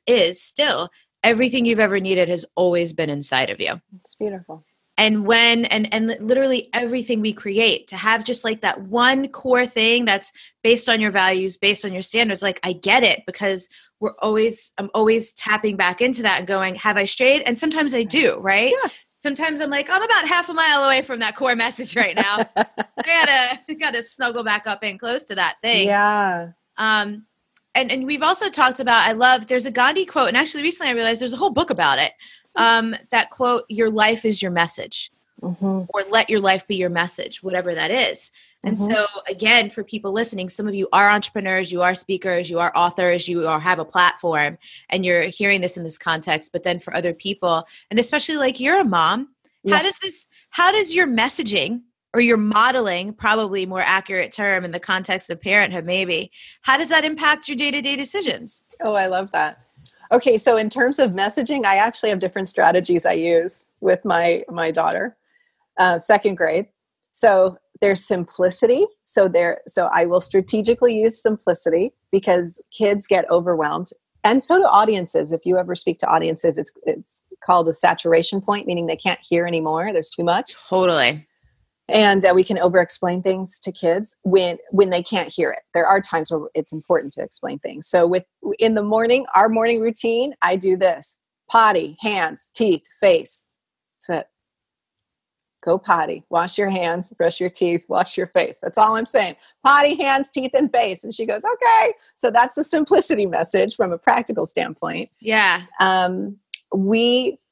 [SPEAKER 1] is still everything you've ever needed has always been inside of you.
[SPEAKER 2] It's beautiful.
[SPEAKER 1] And and literally everything we create, to have just that one core thing that's based on your values, based on your standards, I get it, because I'm always tapping back into that and going, have I strayed? And sometimes I do, right? Yeah. Sometimes I'm like, I'm about half a mile away from that core message right now. I gotta snuggle back up in close to that thing.
[SPEAKER 2] Yeah.
[SPEAKER 1] And we've also talked about, there's a Gandhi quote, and actually recently I realized there's a whole book about it. That quote, your life is your message, mm-hmm. or let your life be your message, whatever that is. And mm-hmm. so again, for people listening, some of you are entrepreneurs, you are speakers, you are authors, have a platform, and you're hearing this in this context. But then for other people, and especially you're a mom, yeah. How does your messaging, or your modeling, probably more accurate term in the context of parenthood, maybe, how does that impact your day-to-day decisions?
[SPEAKER 2] Oh, I love that. Okay. So in terms of messaging, I actually have different strategies I use with my daughter, second grade. So there's simplicity. So I will strategically use simplicity, because kids get overwhelmed, and so do audiences. If you ever speak to audiences, it's called a saturation point, meaning they can't hear anymore. There's too much.
[SPEAKER 1] Totally.
[SPEAKER 2] And we can over-explain things to kids when they can't hear it. There are times where it's important to explain things. So in the morning, our morning routine, I do this: potty, hands, teeth, face. That's it. Go potty, wash your hands, brush your teeth, wash your face. That's all I'm saying. Potty, hands, teeth, and face. And she goes, okay. So that's the simplicity message from a practical standpoint.
[SPEAKER 1] Yeah.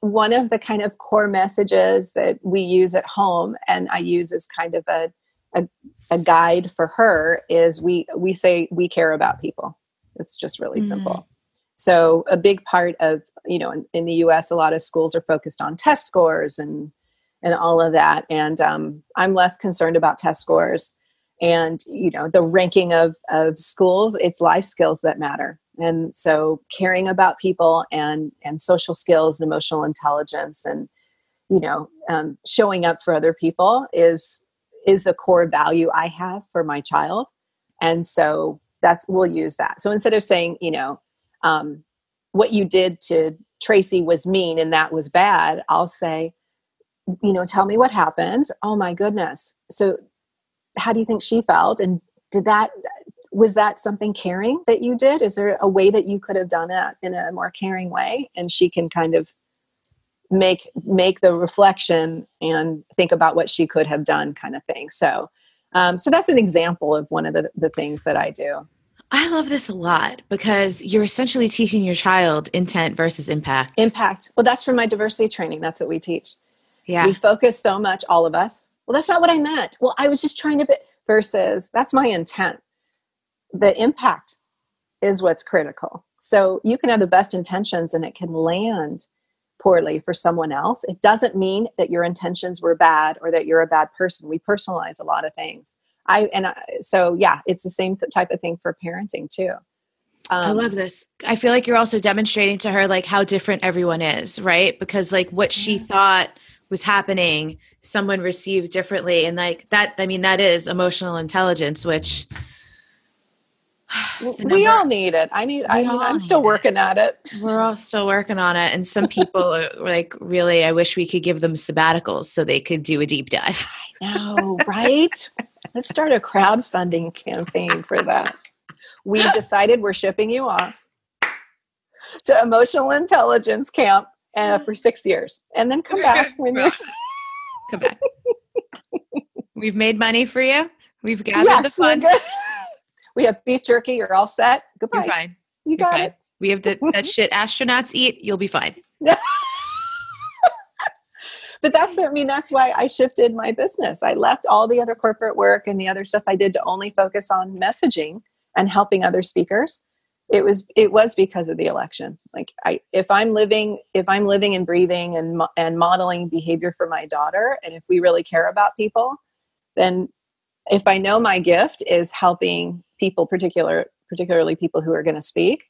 [SPEAKER 2] One of the kind of core messages that we use at home, and I use as kind of a guide for her, is we say we care about people. It's just really simple. So a big part of, in the US, a lot of schools are focused on test scores and all of that. And I'm less concerned about test scores and, the ranking of schools. It's life skills that matter. And so caring about people and social skills, emotional intelligence, and, showing up for other people is the core value I have for my child. And so we'll use that. So instead of saying, what you did to Tracy was mean and that was bad, I'll say, tell me what happened. Oh my goodness. So how do you think she felt? And was that something caring that you did? Is there a way that you could have done that in a more caring way? And she can kind of make the reflection and think about what she could have done, kind of thing. So that's an example of one of the things that I do.
[SPEAKER 1] I love this a lot, because you're essentially teaching your child intent versus impact.
[SPEAKER 2] Impact. Well, that's from my diversity training. That's what we teach.
[SPEAKER 1] Yeah.
[SPEAKER 2] We focus so much, all of us. Well, that's not what I meant. Well, I was just trying to versus that's my intent. The impact is what's critical. So you can have the best intentions and it can land poorly for someone else. It doesn't mean that your intentions were bad or that you're a bad person. We personalize a lot of things. So yeah, it's the same type of thing for parenting too.
[SPEAKER 1] I love this. I feel like you're also demonstrating to her like how different everyone is, right? Because like what she thought was happening, someone received differently. And like that, I mean, that is emotional intelligence, which
[SPEAKER 2] we all need it. I'm still working at it.
[SPEAKER 1] We're all still working on it. And some people are like, really, I wish we could give them sabbaticals so they could do a deep dive.
[SPEAKER 2] I know, right? Let's start a crowdfunding campaign for that. We decided we're shipping you off to emotional intelligence camp for 6 years, and then come back when you're
[SPEAKER 1] come back. We've made money for you. We've gathered the funds.
[SPEAKER 2] We have beef jerky. You're all set. Goodbye.
[SPEAKER 1] You're fine.
[SPEAKER 2] You got it.
[SPEAKER 1] We have that shit astronauts eat. You'll be fine.
[SPEAKER 2] But that's why I shifted my business. I left all the other corporate work and the other stuff I did to only focus on messaging and helping other speakers. It was because of the election. Like if I'm living and breathing and modeling behavior for my daughter, and if we really care about people, then if I know my gift is helping people, particularly people who are going to speak,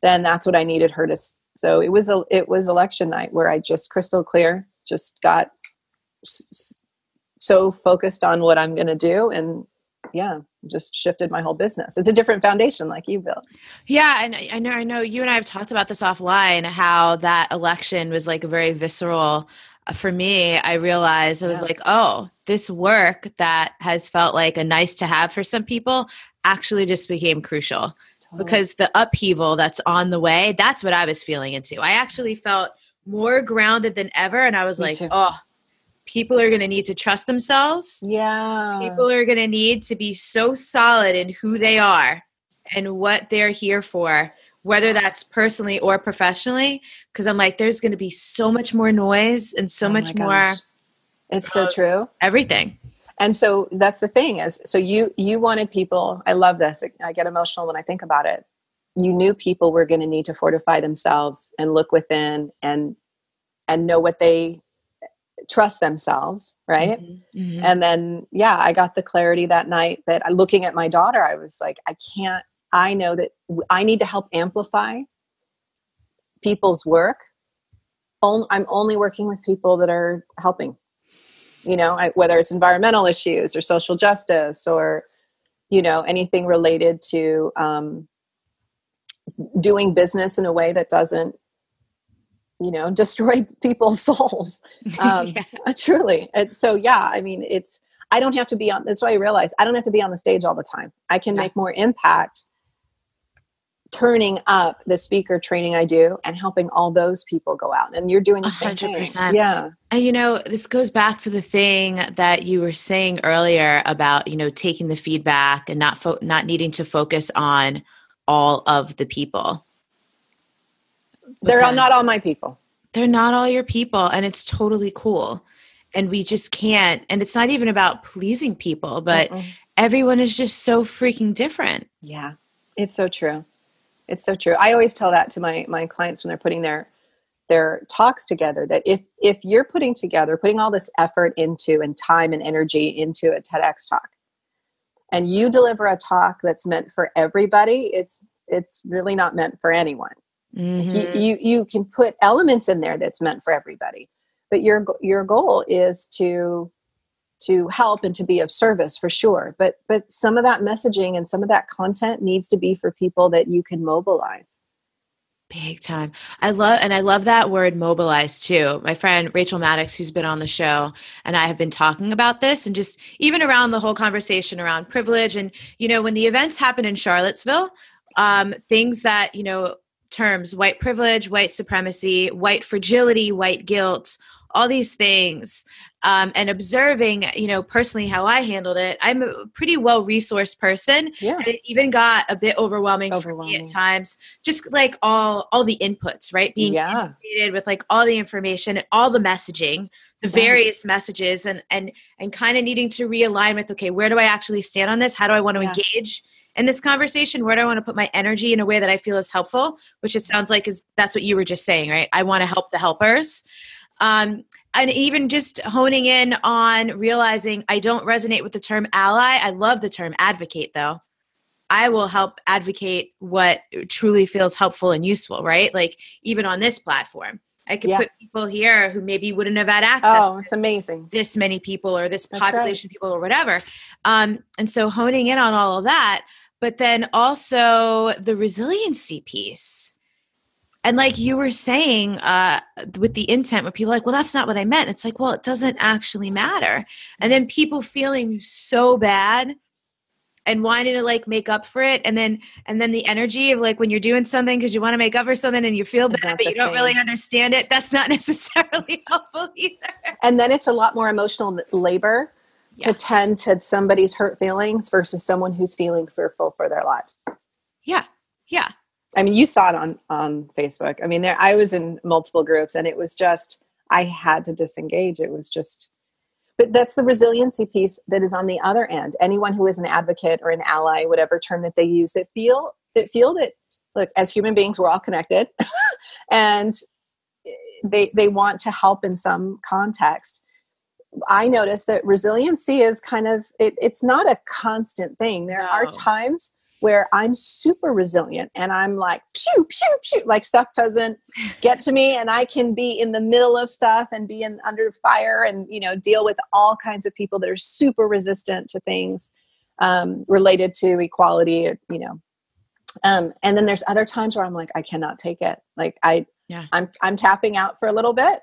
[SPEAKER 2] then that's what I needed her to. So it was election night where I just crystal clear, just got so focused on what I'm going to do, and just shifted my whole business. It's a different foundation like you built.
[SPEAKER 1] Yeah. And I know you and I have talked about this offline, how that election was like a very visceral, for me. I realized I was like, oh, this work that has felt like a nice to have for some people actually just became crucial. Totally. Because the upheaval that's on the way, that's what I was feeling into. I actually felt more grounded than ever. And I was Me too. Oh, people are going to need to trust themselves.
[SPEAKER 2] Yeah.
[SPEAKER 1] People are going to need to be so solid in who they are and what they're here for, whether that's personally or professionally. Because I'm like, there's going to be so much more noise and so much more.
[SPEAKER 2] It's so true.
[SPEAKER 1] Everything.
[SPEAKER 2] And so that's the thing is, so you wanted people, I love this. I get emotional when I think about it. You knew people were going to need to fortify themselves and look within and know what they trust themselves. Right. Mm-hmm. Mm-hmm. And then, I got the clarity that night that looking at my daughter, I was like, I know that I need to help amplify people's work. I'm only working with people that are helping, whether it's environmental issues or social justice or, anything related to doing business in a way that doesn't, destroy people's souls. Truly. It's so, I don't have to be that's why I realized I don't have to be on the stage all the time. I can make more impact turning up the speaker training I do and helping all those people go out. And you're doing the same 100%. Thing. Yeah.
[SPEAKER 1] And, this goes back to the thing that you were saying earlier about, taking the feedback and not needing to focus on all of the people.
[SPEAKER 2] They're not all my people.
[SPEAKER 1] They're not all your people. And it's totally cool. And we just can't. And it's not even about pleasing people, but everyone is just so freaking different.
[SPEAKER 2] Yeah. It's so true. It's so true. I always tell that to my clients when they're putting their talks together, that if you're putting all this effort into and time and energy into a TEDx talk, and you deliver a talk that's meant for everybody, it's really not meant for anyone. Mm-hmm. You can put elements in there that's meant for everybody, but your goal is to help and to be of service for sure. But some of that messaging and some of that content needs to be for people that you can mobilize.
[SPEAKER 1] Big time. I love that word mobilize too. My friend Rachel Maddox, who's been on the show, and I have been talking about this, and just even around the whole conversation around privilege. And, when the events happen in Charlottesville, things that, terms, white privilege, white supremacy, white fragility, white guilt, all these things, and observing, personally how I handled it. I'm a pretty well-resourced person. Yeah. And it even got a bit overwhelming for me at times, just like all the inputs, right? Being integrated with like all the information and all the messaging, the various messages, and kind of needing to realign with, okay, where do I actually stand on this? How do I want to engage in this conversation? Where do I want to put my energy in a way that I feel is helpful? Which it sounds like that's what you were just saying, right? I want to help the helpers. And even just honing in on realizing I don't resonate with the term ally. I love the term advocate though. I will help advocate what truly feels helpful and useful, right? Like even on this platform, I could put people here who maybe wouldn't have had access.
[SPEAKER 2] Oh, it's amazing.
[SPEAKER 1] This many people or this population of people or whatever. And so honing in on all of that, but then also the resiliency piece. And like you were saying, with the intent, where people are like, well, that's not what I meant. It's like, well, it doesn't actually matter. And then people feeling so bad and wanting to like make up for it. And then the energy of like when you're doing something because you want to make up for something and you feel bad, but you don't really understand it. That's not necessarily helpful either.
[SPEAKER 2] And then it's a lot more emotional labor to tend to somebody's hurt feelings versus someone who's feeling fearful for their lives.
[SPEAKER 1] Yeah. Yeah.
[SPEAKER 2] I mean, you saw it on Facebook. I mean, I was in multiple groups and it was just, I had to disengage. It was just, but that's the resiliency piece that is on the other end. Anyone who is an advocate or an ally, whatever term that they use, that feel that, look, as human beings, we're all connected and they want to help in some context. I noticed that resiliency is kind of, it's not a constant thing. There are times where I'm super resilient and I'm like, pew, pew, pew, like stuff doesn't get to me and I can be in the middle of stuff and be under fire and, deal with all kinds of people that are super resistant to things related to equality, and then there's other times where I'm like, I cannot take it. Like I'm tapping out for a little bit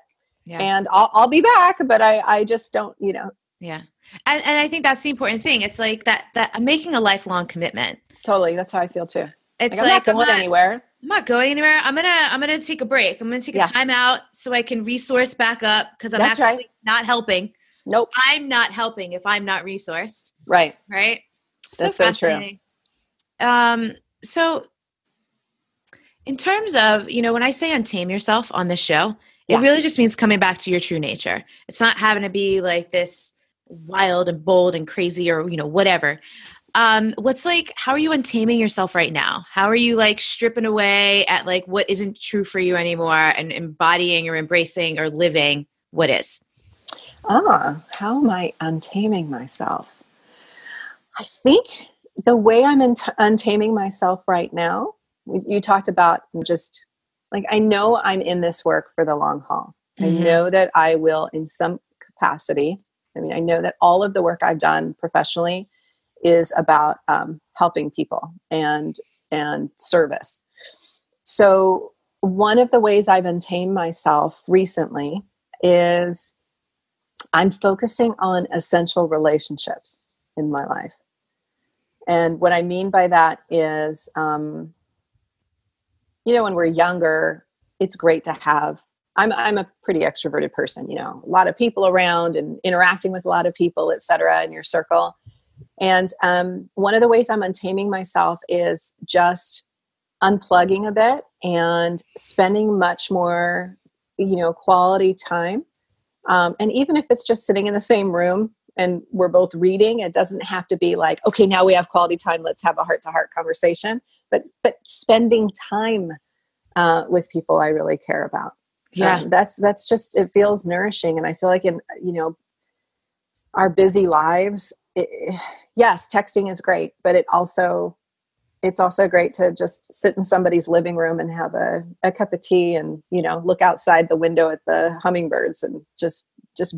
[SPEAKER 2] and I'll be back, but I just don't,
[SPEAKER 1] Yeah. And I think that's the important thing. It's like that I'm making a lifelong commitment.
[SPEAKER 2] Totally. That's how I feel too.
[SPEAKER 1] It's
[SPEAKER 2] I'm not going anywhere.
[SPEAKER 1] I'm not going anywhere. I'm gonna take a break. I'm gonna take a time out so I can resource back up because I'm not helping.
[SPEAKER 2] Nope.
[SPEAKER 1] I'm not helping if I'm not resourced.
[SPEAKER 2] Right.
[SPEAKER 1] Right.
[SPEAKER 2] That's so true.
[SPEAKER 1] So in terms of, when I say untame yourself on this show, it really just means coming back to your true nature. It's not having to be like this wild and bold and crazy or, whatever. How are you untaming yourself right now? How are you like stripping away at like what isn't true for you anymore and embodying or embracing or living what is?
[SPEAKER 2] How am I untaming myself? I think the way I'm untaming myself right now, you talked about just like, I know I'm in this work for the long haul. Mm-hmm. I know that I will in some capacity. I mean, I know that all of the work I've done professionally is about helping people and service. So one of the ways I've untamed myself recently is I'm focusing on essential relationships in my life. And what I mean by that is, when we're younger, it's great to have, I'm a pretty extroverted person, a lot of people around and interacting with a lot of people, et cetera, in your circle. And one of the ways I'm untaming myself is just unplugging a bit and spending much more, quality time. And even if it's just sitting in the same room and we're both reading, it doesn't have to be like, okay, now we have quality time. Let's have a heart-to-heart conversation. But spending time with people I really care about.
[SPEAKER 1] Yeah,
[SPEAKER 2] that's just, it feels nourishing. And I feel like in, our busy lives, yes, texting is great, but it's also great to just sit in somebody's living room and have a cup of tea and, look outside the window at the hummingbirds and just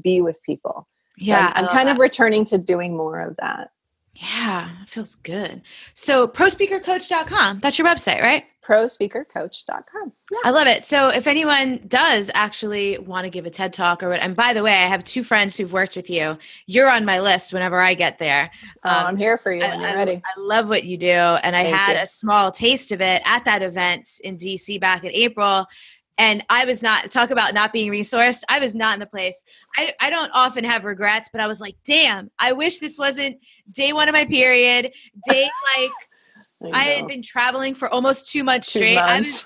[SPEAKER 2] be with people.
[SPEAKER 1] Yeah.
[SPEAKER 2] So I'm kind of returning to doing more of that.
[SPEAKER 1] Yeah, it feels good. So prospeakercoach.com, that's your website, right?
[SPEAKER 2] prospeakercoach.com. Yeah.
[SPEAKER 1] I love it. So if anyone does actually want to give a TED Talk and by the way, I have 2 friends who've worked with you. You're on my list whenever I get there.
[SPEAKER 2] I'm here for you when you're ready.
[SPEAKER 1] I love what you do. And I had a small taste of it at that event in DC back in April. And I was not, talk about not being resourced. I was not in the place. I don't often have regrets, but I was like, damn, I wish this wasn't day 1 of my period. I had been traveling for almost 2 months straight. I was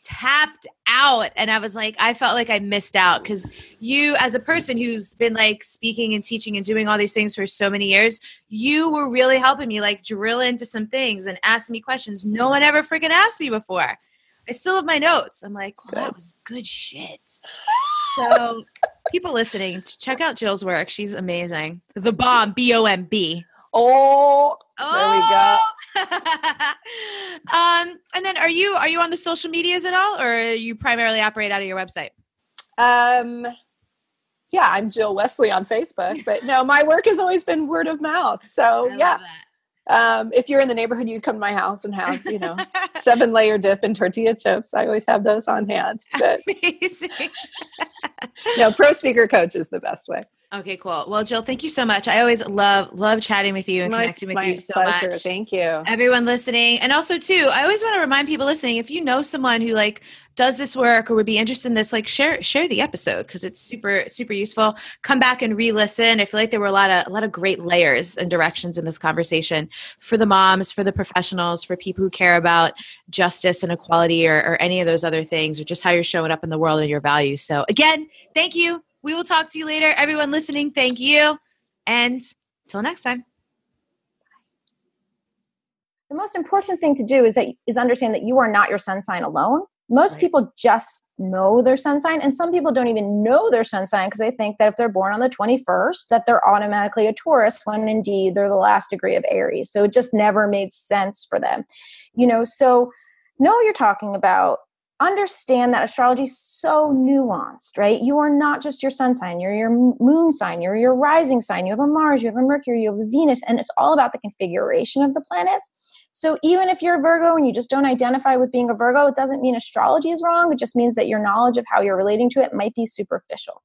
[SPEAKER 1] tapped out and I was like, I felt like I missed out because you as a person who's been like speaking and teaching and doing all these things for so many years, you were really helping me like drill into some things and ask me questions no one ever freaking asked me before. I still have my notes. I'm like, well, that was good shit. So People listening, check out Jill's work. She's amazing. The Bomb, BOMB.
[SPEAKER 2] Oh, there we go.
[SPEAKER 1] And then are you on the social medias at all, or you primarily operate out of your website?
[SPEAKER 2] Yeah, I'm Jill Wesley on Facebook, but no, my work has always been word of mouth. So
[SPEAKER 1] I
[SPEAKER 2] yeah.
[SPEAKER 1] love that.
[SPEAKER 2] If you're in the neighborhood, you come to my house and have, 7-layer dip and tortilla chips. I always have those on hand. But
[SPEAKER 1] Amazing.
[SPEAKER 2] no, pro speaker coach is the best way.
[SPEAKER 1] Okay, cool. Well, Jill, thank you so much. I always love chatting with you and connecting with you so
[SPEAKER 2] pleasure.
[SPEAKER 1] much.
[SPEAKER 2] Thank you.
[SPEAKER 1] Everyone listening. And also too, I always want to remind people listening, if you know someone who does this work or would be interested in this, share the episode, because it's super, super useful. Come back and re-listen. I feel like there were a lot of great layers and directions in this conversation for the moms, for the professionals, for people who care about justice and equality or any of those other things, or just how you're showing up in the world and your values. So again, thank you. We will talk to you later. Everyone listening, thank you. And till next time.
[SPEAKER 3] The most important thing to do is understand that you are not your sun sign alone. Most people just know their sun sign, and some people don't even know their sun sign because they think that if they're born on the 21st, that they're automatically a Taurus, when indeed they're the last degree of Aries. So it just never made sense for them. So know what you're talking about. Understand that astrology is so nuanced, right? You are not just your sun sign, you're your moon sign, you're your rising sign, you have a Mars, you have a Mercury, you have a Venus, and it's all about the configuration of the planets. So even if you're a Virgo and you just don't identify with being a Virgo, it doesn't mean astrology is wrong. It just means that your knowledge of how you're relating to it might be superficial.